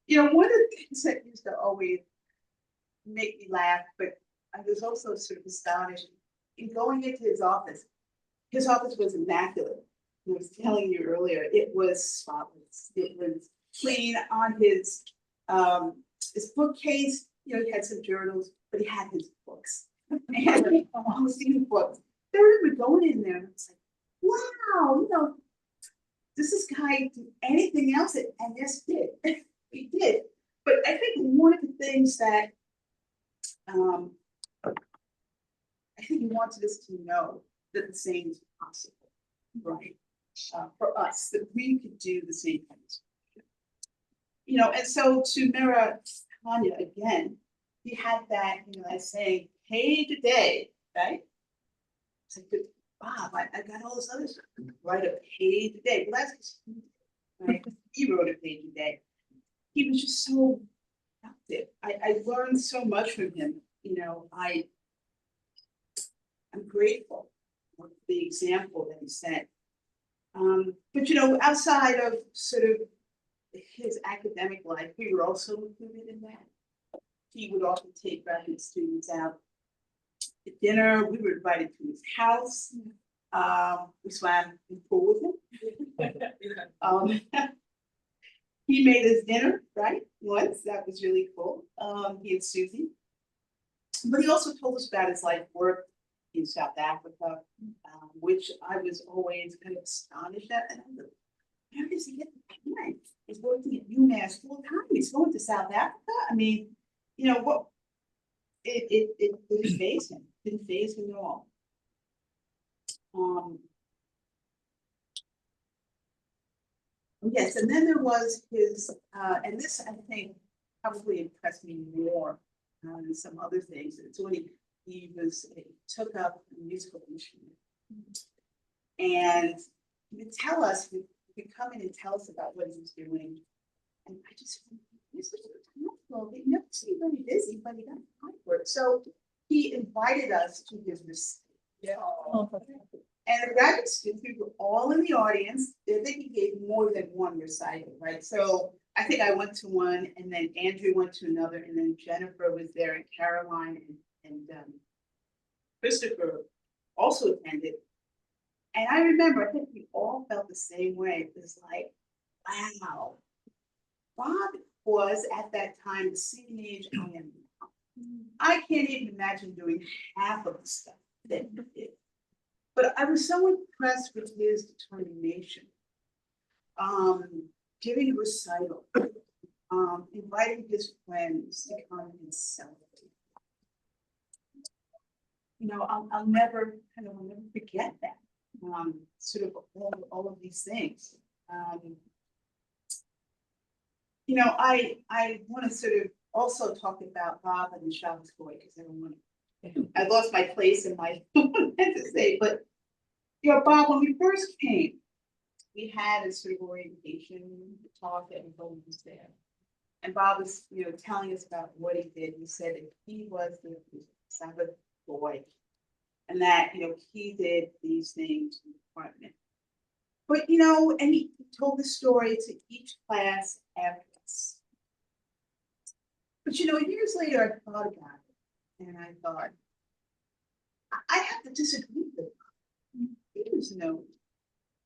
You know, one of the things that used to always make me laugh, but I was also sort of astonished in going into his office. His office was immaculate. I was telling you earlier, it was spotless. It was clean on his bookcase. You know, he had some journals, but he had his books. And all these books. I remember going in there and it's like, wow, you know, does this guy do anything else? And yes, he did. He did. But I think one of the things that I think he wanted us to know that the same is possible, right? For us, that we could do the same things. You know, and so to mirror Tanya again, he had that, you know, that saying, page a day, right? It's like, Bob, I got all this other stuff. Write a page a day. Well, that's right. He wrote a page a day. He was just so productive. I learned so much from him. You know, I'm grateful for the example that he set. But you know, outside of sort of his academic life, we were also included in that. He would often take graduate students out to dinner. We were invited to his house. We swam in the pool with him. He made us dinner, right? Once, that was really cool. He and Susie. But he also told us about his life work in South Africa, which I was always kind of astonished at. And I'm like, where does he get the time? He's working at UMass full time. He's going to South Africa. I mean, you know what? It didn't faze him. Didn't faze him at all. Yes, and then there was his, and this I think probably impressed me more than some other things. It's when he took up a musical instrument, and he would tell us, he would come in and tell us about what he was doing, and I just, this was wonderful. He never seemed very busy, but he got time for it. So he invited us to his recital. And the graduate students, we were all in the audience. I think he gave more than one recital, right? So I think I went to one, and then Andrew went to another, and then Jennifer was there, and Caroline and Christopher also attended. And I remember, I think we all felt the same way. It was like, wow, Bob was at that time the same age I am now. I can't even imagine doing half of the stuff that he did. But I was so impressed with his determination. Giving a recital, inviting his friends to come and celebrate. You know, I'll never forget that. Sort of all of these things. You know, I want to sort of also talk about Bob and the Shabbos boy, because I lost my place in my to say, but you know, Bob, when we first came, we had a sort of orientation talk that everyone was there. And Bob was, you know, telling us about what he did. He said that he was the Sabbath boy, and that, you know, he did these things in the department. But, you know, and he told the story to each class after us. But, you know, years later, I thought about it, and I thought, I have to disagree with him. He was no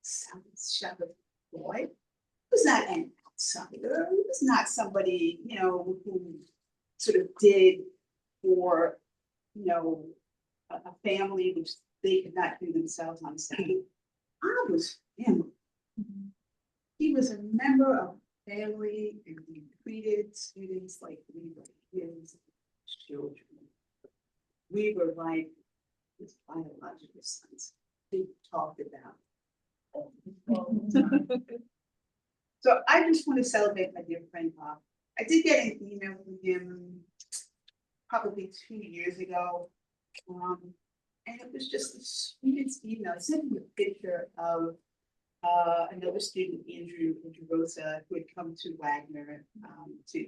Sabbath boy. He was not an outsider. He was not somebody, you know, who sort of did for, you know, a family which they could not do themselves on Sabbath. I was family. He was a member of the family, and he treated students like we were his children. We were like his biological sons. He talked about all the time. So I just want to celebrate my dear friend Bob. I did get an email from him probably 2 years ago. And it was just the sweetest email. I sent him a picture of another student, Andrew Rosa, who had come to Wagner to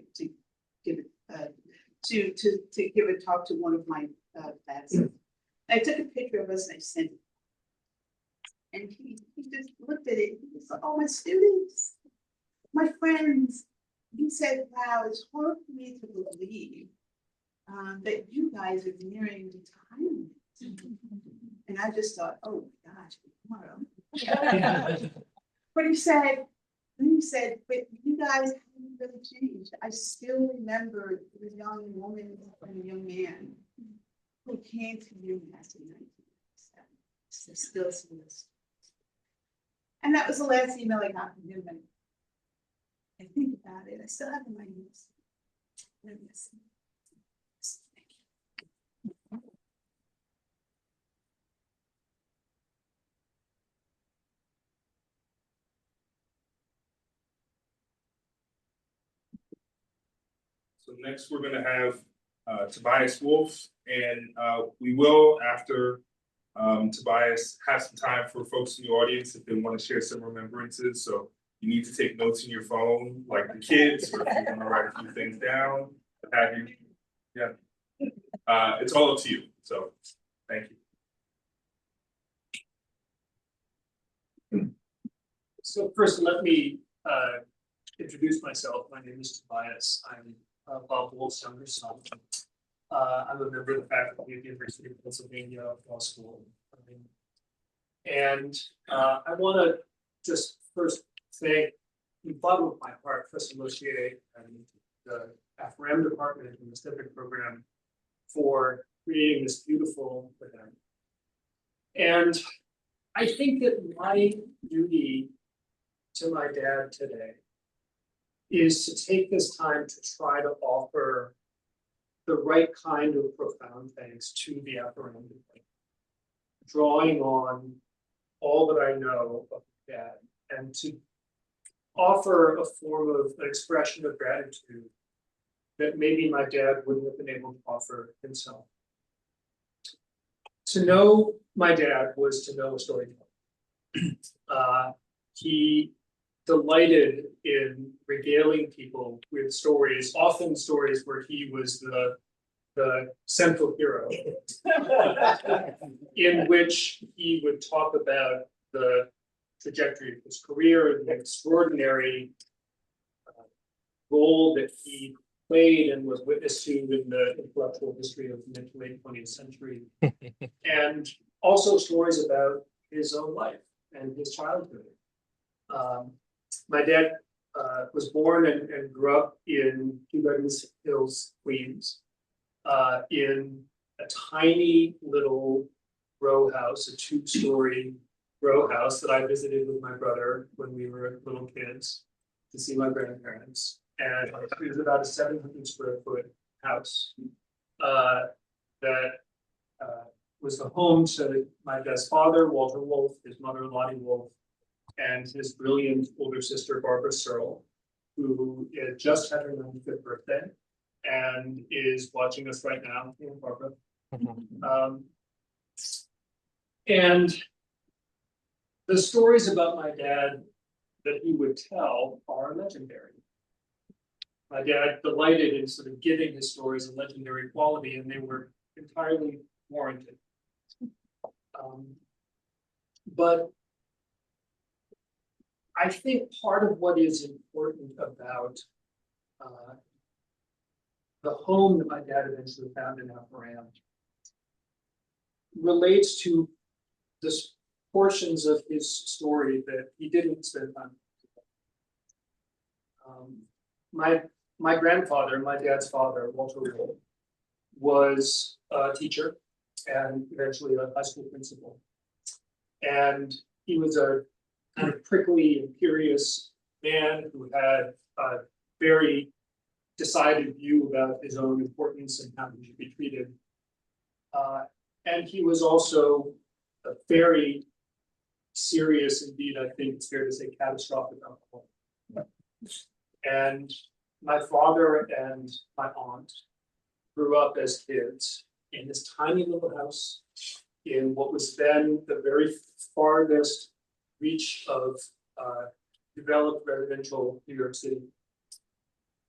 give a talk to one of my classes. I took a picture of us and I sent it. And he just looked at it. He was like, "Oh, my students, my friends." He said, "Wow, it's hard for me to believe that you guys are nearing retirement." And I just thought, "Oh my gosh, tomorrow." But he said, "But you guys haven't really changed. I still remember the young woman and the young man who came to UMass in 1997. Still see this." And that was the last email I got from him. And I think about it. I still have it in my notes. I miss him. So next, we're gonna have Tobias Wolff, and we will, after Tobias, have some time for folks in the audience if they want to share some remembrances. So you need to take notes in your phone, like the kids, or if you want to write a few things down, what have you. Yeah, it's all up to you. So thank you. So first, let me introduce myself. My name is Tobias. I'm Paul Wolff's younger son. I'm a member of the faculty of the University of Pennsylvania Law School. And I want to just first thank the bottom of my heart, Professor Mosier and the FRM department and the STPEC program for creating this beautiful event. And I think that my duty to my dad today is to take this time to try to offer the right kind of profound thanks to the FRM department, drawing on all that I know of Dad, and to offer a form of an expression of gratitude that maybe my dad wouldn't have been able to offer himself. To know my dad was to know a storyteller. He delighted in regaling people with stories, often stories where he was the central hero, in which he would talk about the trajectory of his career and the extraordinary role that he played and was witness to in the intellectual history of the mid to late 20th century, and also stories about his own life and his childhood. My dad was born and grew up in Beverly Hills, Queens. in a tiny little row house, a 2-story row house that I visited with my brother when we were little kids to see my grandparents. And it was about a 700 square foot house that was the home to my dad's father, Walter Wolff, his mother, Lottie Wolff, and his brilliant older sister, Barbara Searle, who had just had her 95th birthday and is watching us right now. Yeah, Barbara. And the stories about my dad that he would tell are legendary. My dad delighted in sort of giving his stories a legendary quality, and they were entirely warranted. But I think part of what is important about the home that my dad eventually found in Alpharam relates to the portions of his story that he didn't spend time with. My grandfather, my dad's father, Walter Wolff, was a teacher and eventually a high school principal. And he was a kind of prickly, imperious man who had a very decided view about his own importance and how he should be treated. And he was also a very serious, indeed, I think it's fair to say, catastrophic alcoholic. And my father and my aunt grew up as kids in this tiny little house in what was then the very farthest reach of developed residential New York City,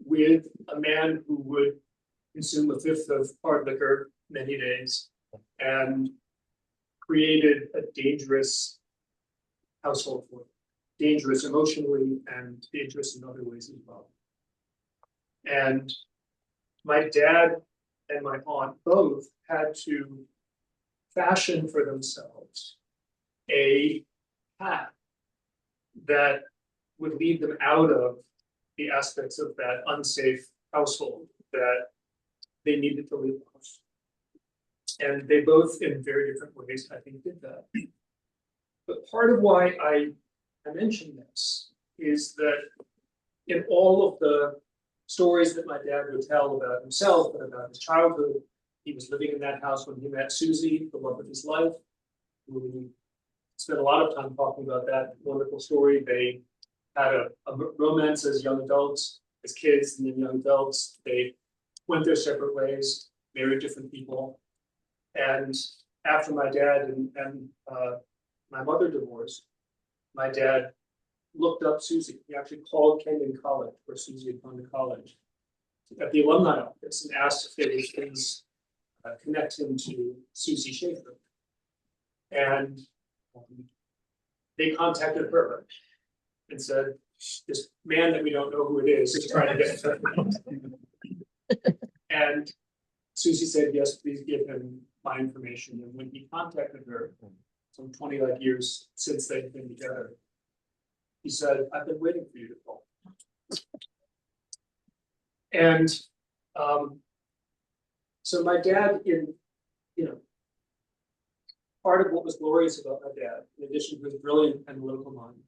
with a man who would consume 1/5 of hard liquor many days and created a dangerous household for him. Dangerous emotionally and dangerous in other ways as well. And my dad and my aunt both had to fashion for themselves a path that would lead them out of the aspects of that unsafe household that they needed to leave off. And they both, in very different ways, I think, did that. But part of why I mention this is that in all of the stories that my dad would tell about himself and about his childhood, he was living in that house when he met Susie, the love of his life. We spent a lot of time talking about that wonderful story. They had a romance as young adults, as kids, and then young adults. They went their separate ways, married different people. And after my dad and my mother divorced, my dad looked up Susie. He actually called Kenyon College, where Susie had gone to college, at the alumni office and asked if they would please connect him to Susie Schaefer. And they contacted her and said, this man that we don't know who it is trying to get in touch with us. And Susie said, yes, please give him my information. And when he contacted her, some 20-odd years since they'd been together, he said, I've been waiting for you to call. And so my dad, part of what was glorious about my dad, in addition to his brilliant analytical mind,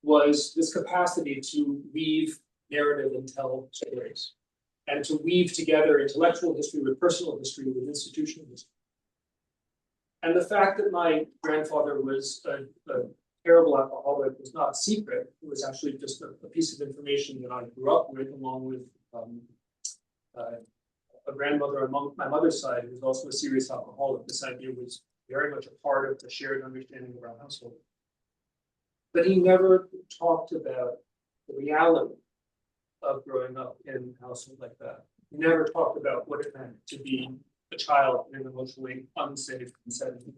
was this capacity to weave narrative and tell stories, and to weave together intellectual history with personal history with institutional history. And the fact that my grandfather was a terrible alcoholic was not a secret. It was actually just a piece of information that I grew up with, along with a grandmother on my mother's side who was also a serious alcoholic. This idea was very much a part of the shared understanding of our household. But he never talked about the reality of growing up in a household like that. He never talked about what it meant to be a child in an emotionally unsafe and setting.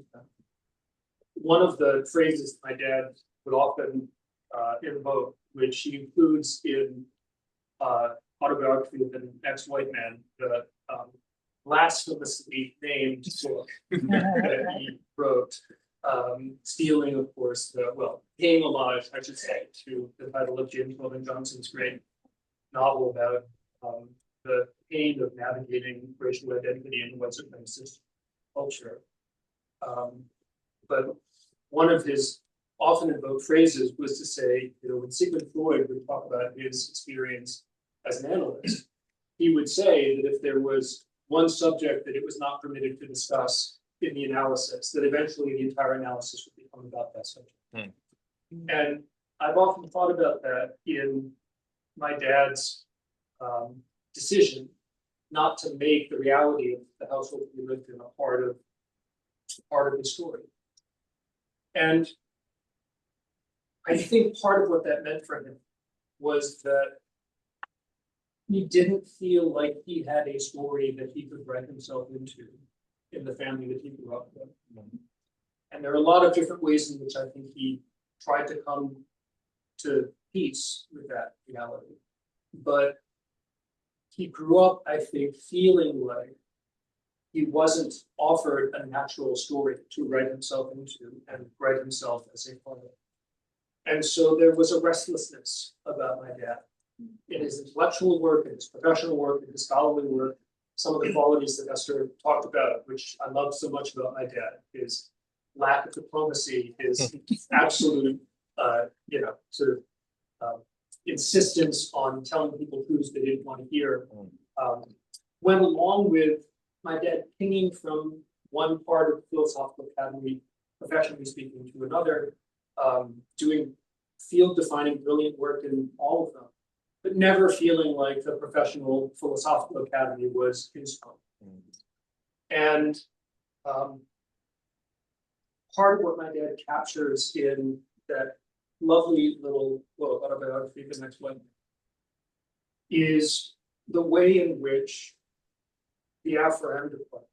One of the phrases my dad would often invoke, which he includes in Autobiography of an Ex-White Man, the blasphemously named book that he wrote, stealing, of course, paying homage, I should say, to the title of James Weldon Johnson's great novel about the pain of navigating racial identity in white supremacist culture. But one of his often invoked phrases was to say, you know, when Sigmund Freud would talk about his experience as an analyst, he would say that if there was one subject that it was not permitted to discuss in the analysis, that eventually the entire analysis would become about that subject. And I've often thought about that in my dad's decision not to make the reality of the household he lived in a part of his story. And I think part of what that meant for him was that he didn't feel like he had a story that he could write himself into in the family that he grew up with. And there are a lot of different ways in which I think he tried to come to peace with that reality. But he grew up, I think, feeling like he wasn't offered a natural story to write himself into and write himself as a part of. And so there was a restlessness about my dad in his intellectual work, in his professional work, in his scholarly work. Some of the qualities that Esther talked about, which I love so much about my dad, his lack of diplomacy, his absolute, sort of insistence on telling people truths they didn't want to hear, went along with my dad pinging from one part of the philosophical academy, professionally speaking, to another, doing field-defining brilliant work in all of them, but never feeling like the professional philosophical academy was his home. And part of what my dad captures in that lovely little autobiography, The Next One, is the way in which the Afro-Am department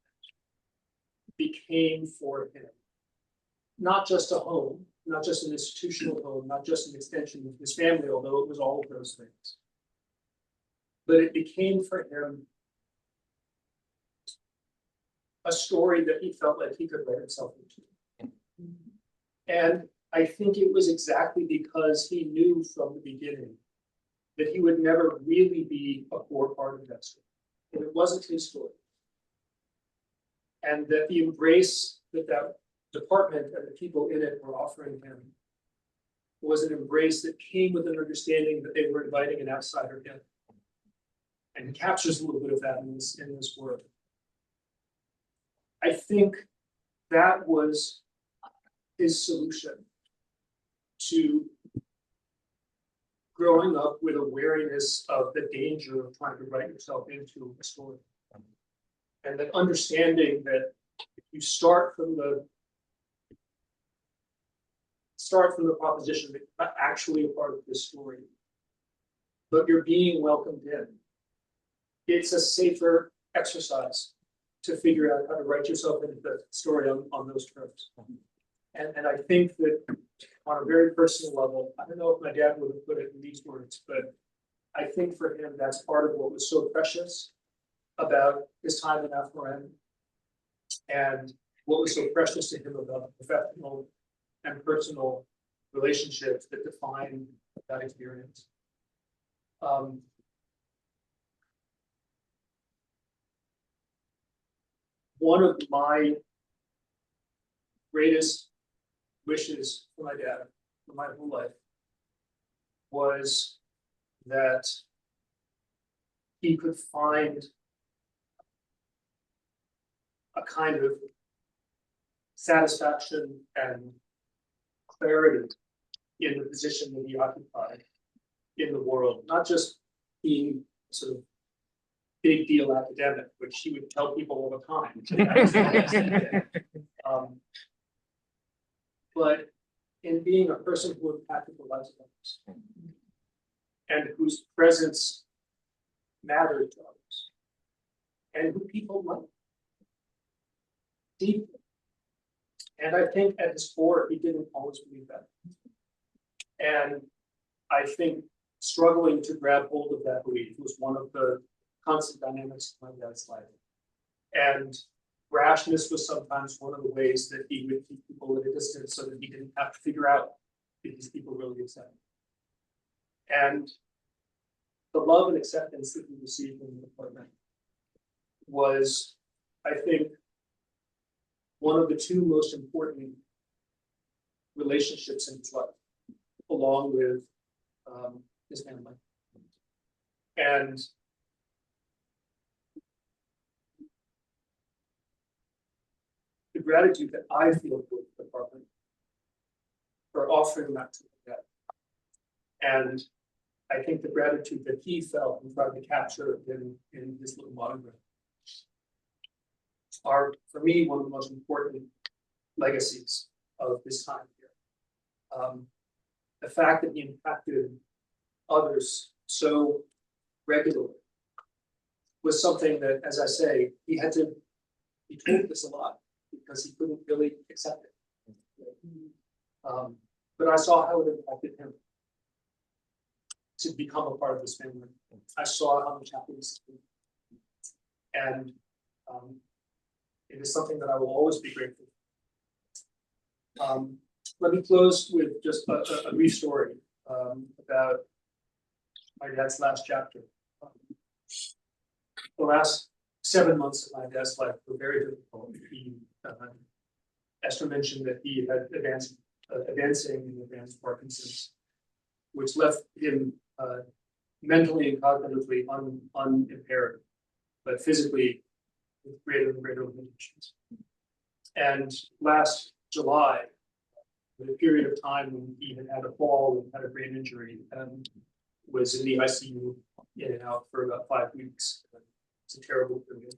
became for him not just a home, not just an institutional home, not just an extension of his family, although it was all of those things. But it became for him a story that he felt like he could write himself into. And I think it was exactly because he knew from the beginning that he would never really be a core part of that story. And it wasn't his story. And that the embrace that that department and the people in it were offering him was an embrace that came with an understanding that they were inviting an outsider in. And he captures a little bit of that in this work. I think that was his solution to growing up with a wariness of the danger of trying to write yourself into a story. And that understanding that if you start from the proposition that you're not actually a part of this story, but you're being welcomed in, it's a safer exercise to figure out how to write yourself into the story on those terms. And I think that on a very personal level, I don't know if my dad would have put it in these words, but I think for him, that's part of what was so precious about his time in Afro-Am, and what was so precious to him about the professional and personal relationships that define that experience. One of my greatest wishes for my dad for my whole life was that he could find a kind of satisfaction and clarity in the position that he occupied in the world, not just being sort of big deal academic, which he would tell people all the time. But in being a person who impacted the lives of others and whose presence mattered to others and who people loved deeply. And I think at his core, he didn't always believe that. And I think struggling to grab hold of that belief was one of the constant dynamics of my dad's life. And rashness was sometimes one of the ways that he would keep people at a distance so that he didn't have to figure out if these people really accept him. And the love and acceptance that he received in the department was, I think, one of the two most important relationships in his life, along with his family. And the gratitude that I feel for the department for offering that to me. And I think the gratitude that he felt and tried to capture in his little monograph are, for me, one of the most important legacies of this time here. The fact that he impacted others so regularly was something that, as I say, he told this a lot because he couldn't really accept it. But I saw how it impacted him to become a part of this family. I saw how much happiness it gave. And it is something that I will always be grateful for. Let me close with just a brief story about my dad's last chapter. The last 7 months of my dad's life were very difficult. Esther mentioned that he had advancing and advanced Parkinson's, which left him mentally and cognitively unimpaired, but physically with greater and greater limitations. And last July, in a period of time when he had a fall and had a brain injury and was in the ICU in and out for about 5 weeks. It's a terrible period.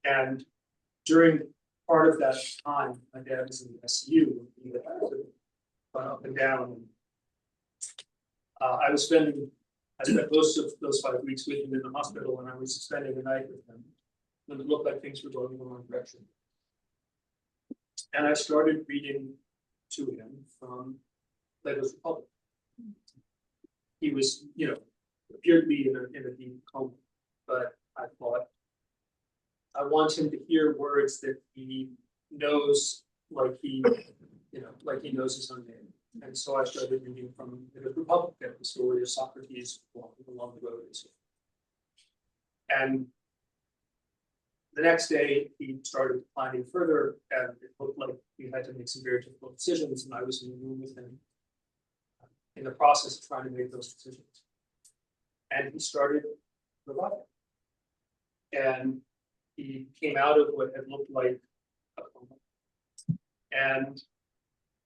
And during part of that time, my dad was in the ICU. He had gone up and down. I spent most of those 5 weeks with him in the hospital, and I was spending the night with him when it looked like things were going in the wrong direction. And I started reading to him from Plato's Republic. He was, appeared to be in a deep coma, but I thought, I want him to hear words that he knows, like he knows his own name. And so I started reading from the Republic, the story of Socrates walking along the road. And the next day, he started planning further, and it looked like we had to make some very difficult decisions, and I was in the room with him in the process of trying to make those decisions. And he started reviving. And he came out of what had looked like a coma. And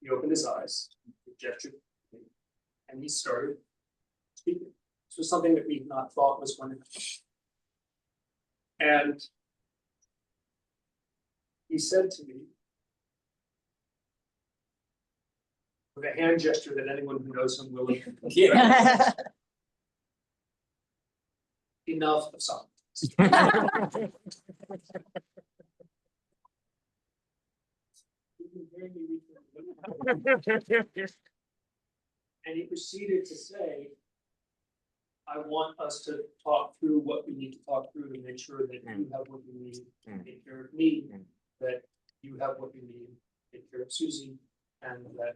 he opened his eyes, he gestured, and he started speaking. This was something that we not thought was going to happen. And he said to me, with a hand gesture that anyone who knows him will recognize, enough of Socrates. And he proceeded to say, I want us to talk through what we need to talk through to make sure that you have what you need to take care of me, that you have what you need to take care of Susie, and that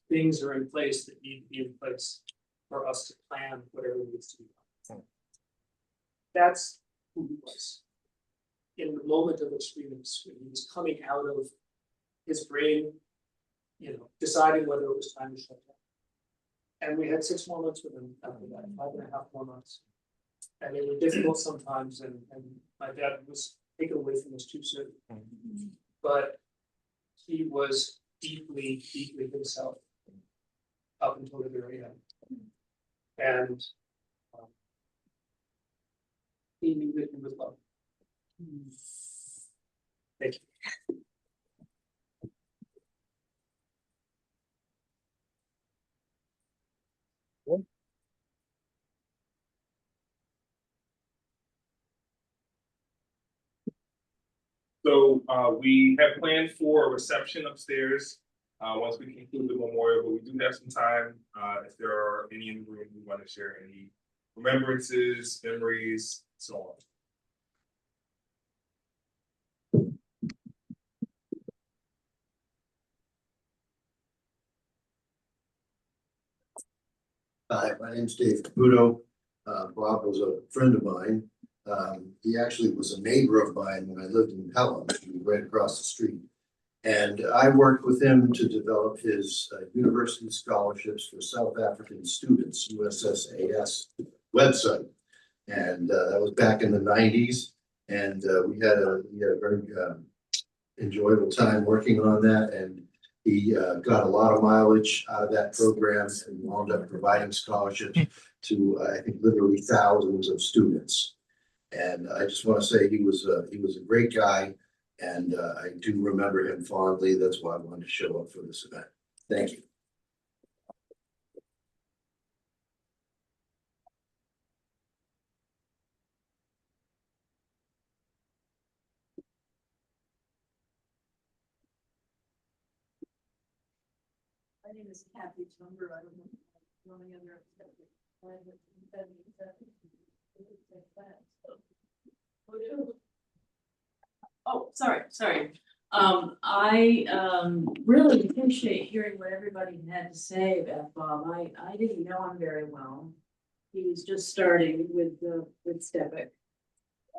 things are in place that need to be in place for us to plan whatever needs to be done. That's who he was. In the moment of extremes, when he was coming out of his brain, deciding whether it was time to shut down. And we had 6 more months with him after that, 5.5 more months. And they were difficult sometimes, and my dad was taken away from us too soon. But he was deeply, deeply himself up until the very end. And he knew that he was loved. Thank you. So we have planned for a reception upstairs once we conclude the memorial, but we do have some time if there are any in the room who want to share any remembrances, memories, so on. Hi, my name's Dave Caputo. Bob was a friend of mine. He actually was a neighbor of mine when I lived in Pelham, right across the street. And I worked with him to develop his university scholarships for South African students, USSAS website. And that was back in the 90s. And we had a very enjoyable time working on that. And he got a lot of mileage out of that program and wound up providing scholarships to, I think, literally thousands of students. And I just want to say he was a great guy, and I do remember him fondly. That's why I wanted to show up for this event. Thank you. My name is Kathy Tumber. I don't know any other. Oh, sorry. I really appreciate hearing what everybody had to say about Bob. I didn't know him very well. He was just starting with STPEC.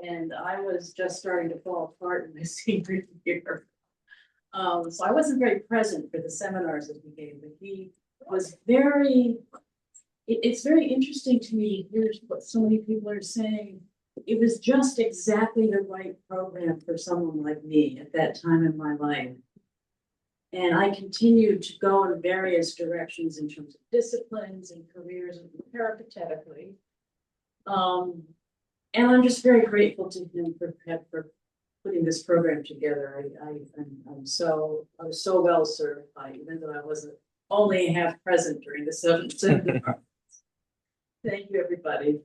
And I was just starting to fall apart in my senior year. So I wasn't very present for the seminars that he gave, but he was very, it's very interesting to me to hear what so many people are saying. It was just exactly the right program for someone like me at that time in my life. And I continued to go in various directions in terms of disciplines and careers and peripatetically. And I'm just very grateful to him for putting this program together. I was so well certified, even though I wasn't only half present during the 7th seminar. Thank you, everybody.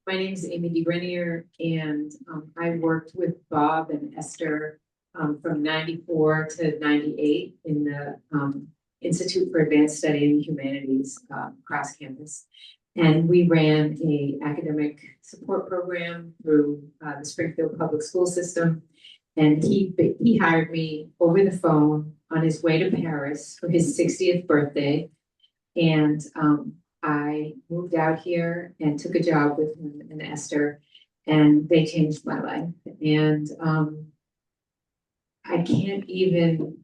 My name is Amy DeGrenier, and I worked with Bob and Esther from 94 to 98 in the Institute for Advanced Study in Humanities cross campus. And we ran a academic support program through the Springfield Public School System. And he hired me over the phone on his way to Paris for his 60th birthday. And I moved out here and took a job with him and Esther, and they changed my life. And I can't even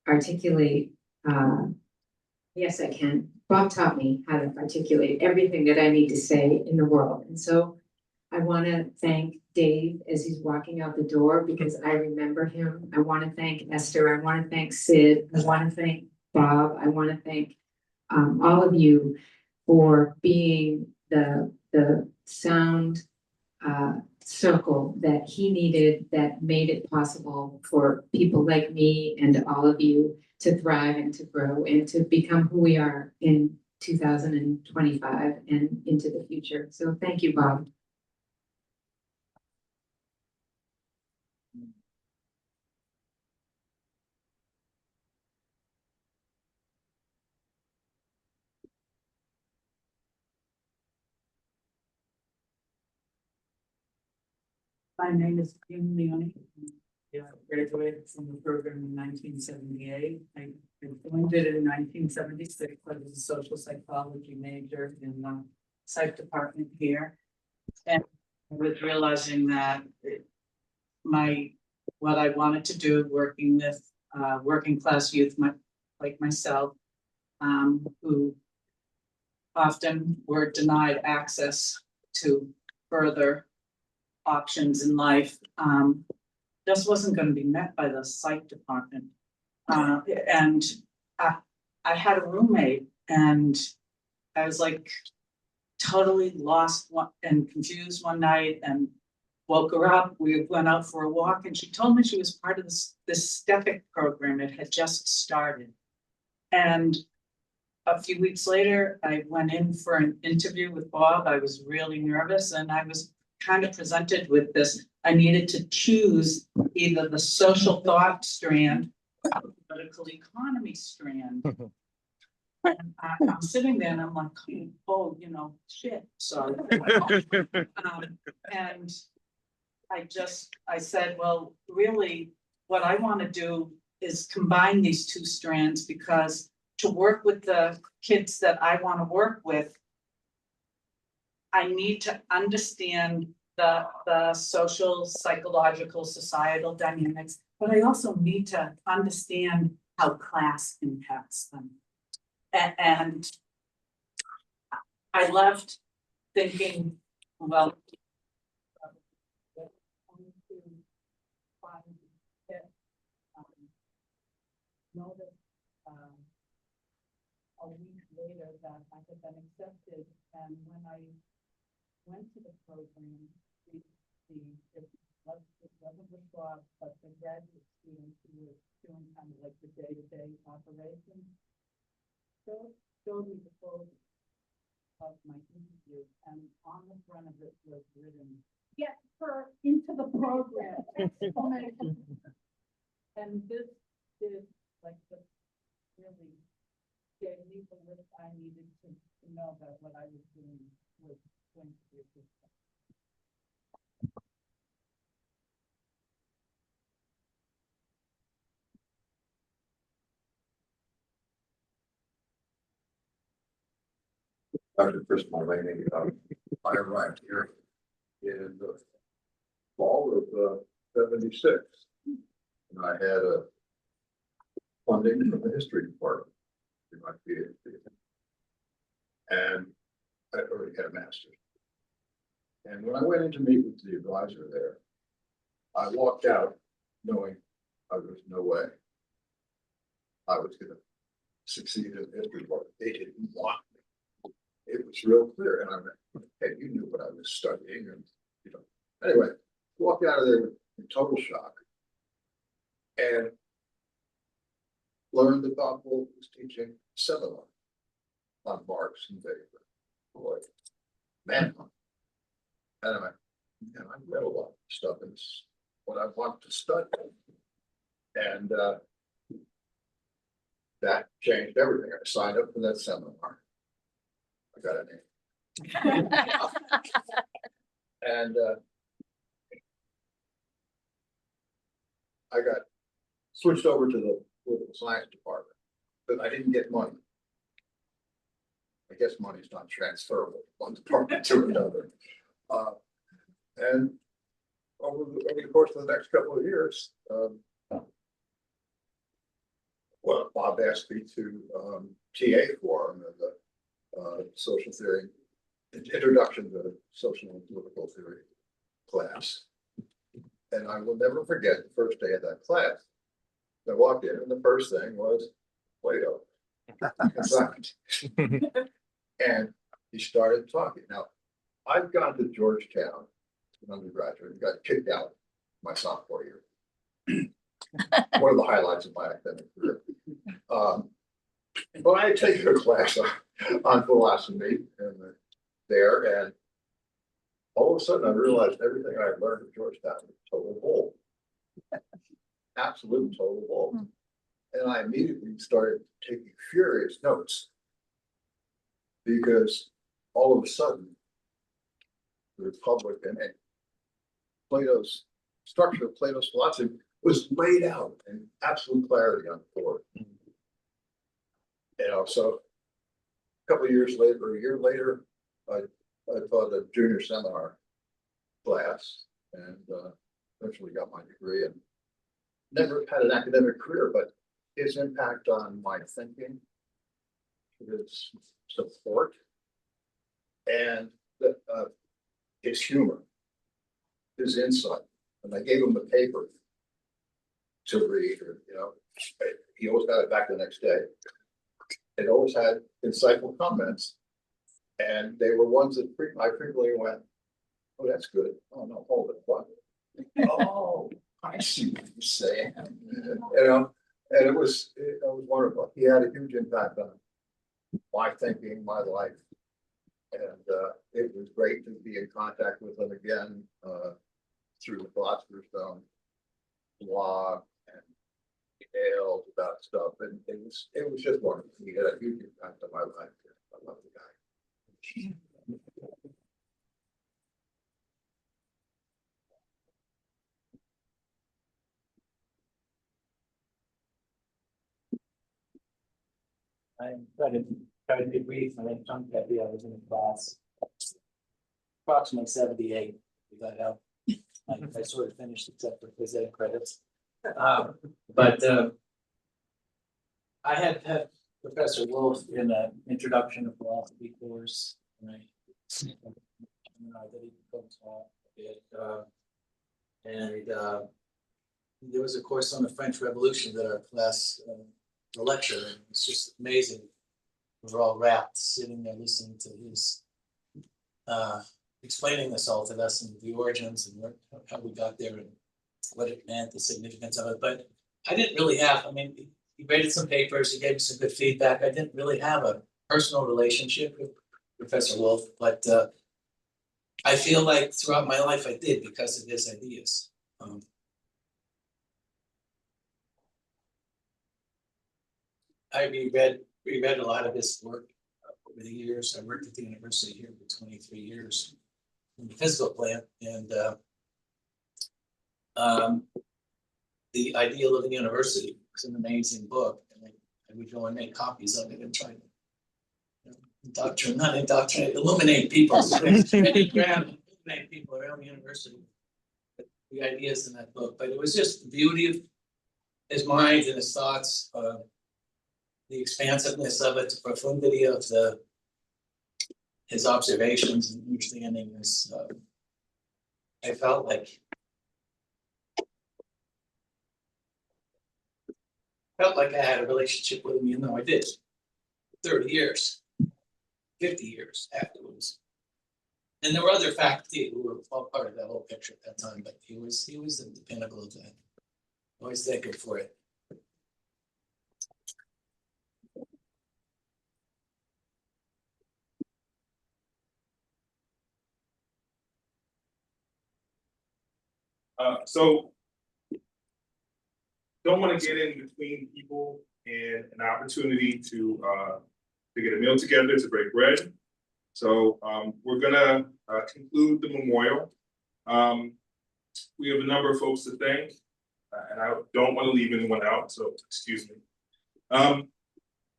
articulate, yes, I can. Bob taught me how to articulate everything that I need to say in the world. And so I want to thank Dave as he's walking out the door, because I remember him. I want to thank Esther. I want to thank Sid. I want to thank Bob. I want to thank all of you for being the sound circle that he needed, that made it possible for people like me and all of you to thrive and to grow and to become who we are in 2025 and into the future. So thank you, Bob. My name is Kim Leone. Yeah, I graduated from the program in 1978. I joined it in 1976. I was a social psychology major in the psych department here. And I was realizing that what I wanted to do, working with working class youth like myself, who often were denied access to further options in life, just wasn't going to be met by the psych department. And I had a roommate, and I was like totally lost and confused one night, and woke her up. We went out for a walk, and she told me she was part of this STPEC program. It had just started. And a few weeks later, I went in for an interview with Bob. I was really nervous, and I was kind of presented with this. I needed to choose either the social thought strand or the political economy strand. And I'm sitting there and I'm like, oh, shit, sorry. And I said, well, really, what I want to do is combine these two strands, because to work with the kids that I want to work with, I need to understand the social, psychological, societal dynamics, but I also need to understand how class impacts them. And I left thinking, well, noticed a week later that I had been accepted, and when I went to the program, it wasn't the club, but the graduate students who were doing kind of like the day-to-day operations showed me the photo of my interview, and on the front of it was written, "Get her into the program!" And this is like the really gave me the lift I needed to know that what I was doing was going to be a good thing. Dr. Chris Mulvaney, I arrived here in the fall of '76. And I had a funding from the history department in my PhD. And I already had a master's. And when I went in to meet with the advisor there, I walked out knowing there was no way I was gonna succeed in the history department. They didn't want me. It was real clear, and I went, hey, you knew what I was studying, and anyway, walked out of there in total shock. And learned that Paul Wolff was teaching seminar on Marx and Weber. Boy, man. And I went, man, I read a lot of stuff, and it's what I want to study. And that changed everything. I signed up for that seminar. I got a name. And I got switched over to the political science department, but I didn't get money. I guess money's not transferable from one department to another. And over the course of the next couple of years, well, Bob asked me to TA for him in the social theory, introduction to social and political theory class. And I will never forget the first day of that class. I walked in and the first thing was Plato. And he started talking. Now, I've gone to Georgetown, an undergraduate, and got kicked out my sophomore year. One of the highlights of my academic career. But I had taken a class on philosophy there, and all of a sudden I realized everything I had learned at Georgetown was total bull. Absolute total bull. And I immediately started taking furious notes, because all of a sudden the Republic and Plato's structure of Plato's philosophy was laid out in absolute clarity on the board. So a couple of years later, or a year later, I taught a junior seminar class and eventually got my degree, and never had an academic career, but his impact on my thinking, his support, and his humor, his insight. And I gave him a paper to read, or he always got it back the next day. It always had insightful comments, and they were ones that I frequently went, "Oh, that's good. Oh no, hold it, what? Oh, I see what you're saying." And it was wonderful. He had a huge impact on my thinking, my life, and it was great to be in contact with him again through the Philosopher's Stone blog and emails about stuff, and it was just wonderful. He had a huge impact on my life. I love the guy. I tried to be brief, and then jumped at the others in the class. Approximately 78, we got out. I sort of finished except for phys ed credits. But I had Professor Wolff in an introduction to philosophy course, and I that he taught it, and there was a course on the French Revolution that our class the lecture, and it's just amazing. We were all rapt, sitting there listening to his explaining this all to us and the origins and how we got there and what it meant, the significance of it. But I didn't really have, I mean, he graded some papers, he gave me some good feedback. I didn't really have a personal relationship with Professor Wolff, but I feel like throughout my life I did because of his ideas. I reread a lot of his work over the years. I worked at the university here for 23 years in the physical plant, and The Ideal of the University was an amazing book, and I would go and make copies of it and try to illuminate people. Illuminate people around the university. The ideas in that book, but it was just the beauty of his mind and his thoughts, the expansiveness of it, the profundity of his observations and understanding this. I felt like I had a relationship with him, even though I did 30 years, 50 years afterwards. And there were other faculty who were all part of that whole picture at that time, but he was at the pinnacle of that. Always thank him for it. So don't want to get in between people and an opportunity to get a meal together, to break bread. So we're gonna conclude the memorial. We have a number of folks to thank, and I don't want to leave anyone out, so excuse me.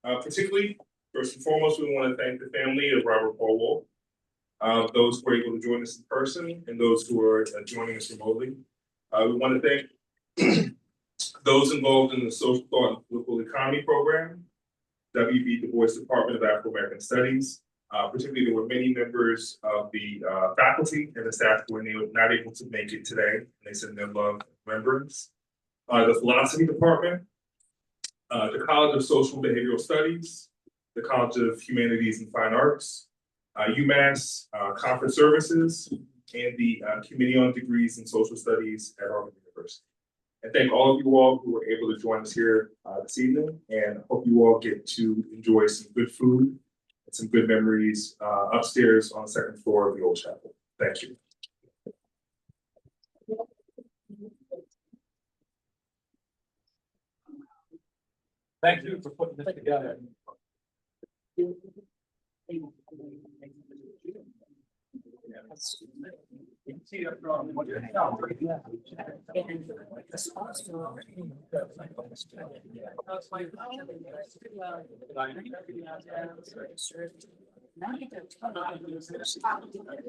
Particularly, first and foremost, we want to thank the family of Robert Paul Wolff, those who were able to join us in person and those who are joining us remotely. We want to thank those involved in the Social Thought and Political Economy program, W.B. Du Bois Department of Afro-American Studies. Particularly, there were many members of the faculty and the staff who were not able to make it today, and they send their love and remembrance. The Philosophy Department, the College of Social and Behavioral Studies, the College of Humanities and Fine Arts, UMass Conference Services, and the Committee on Degrees in Social Studies at Harvard University. And thank all of you all who were able to join us here this evening, and hope you all get to enjoy some good food and some good memories upstairs on the second floor of the old chapel. Thank you. Thank you for putting this together.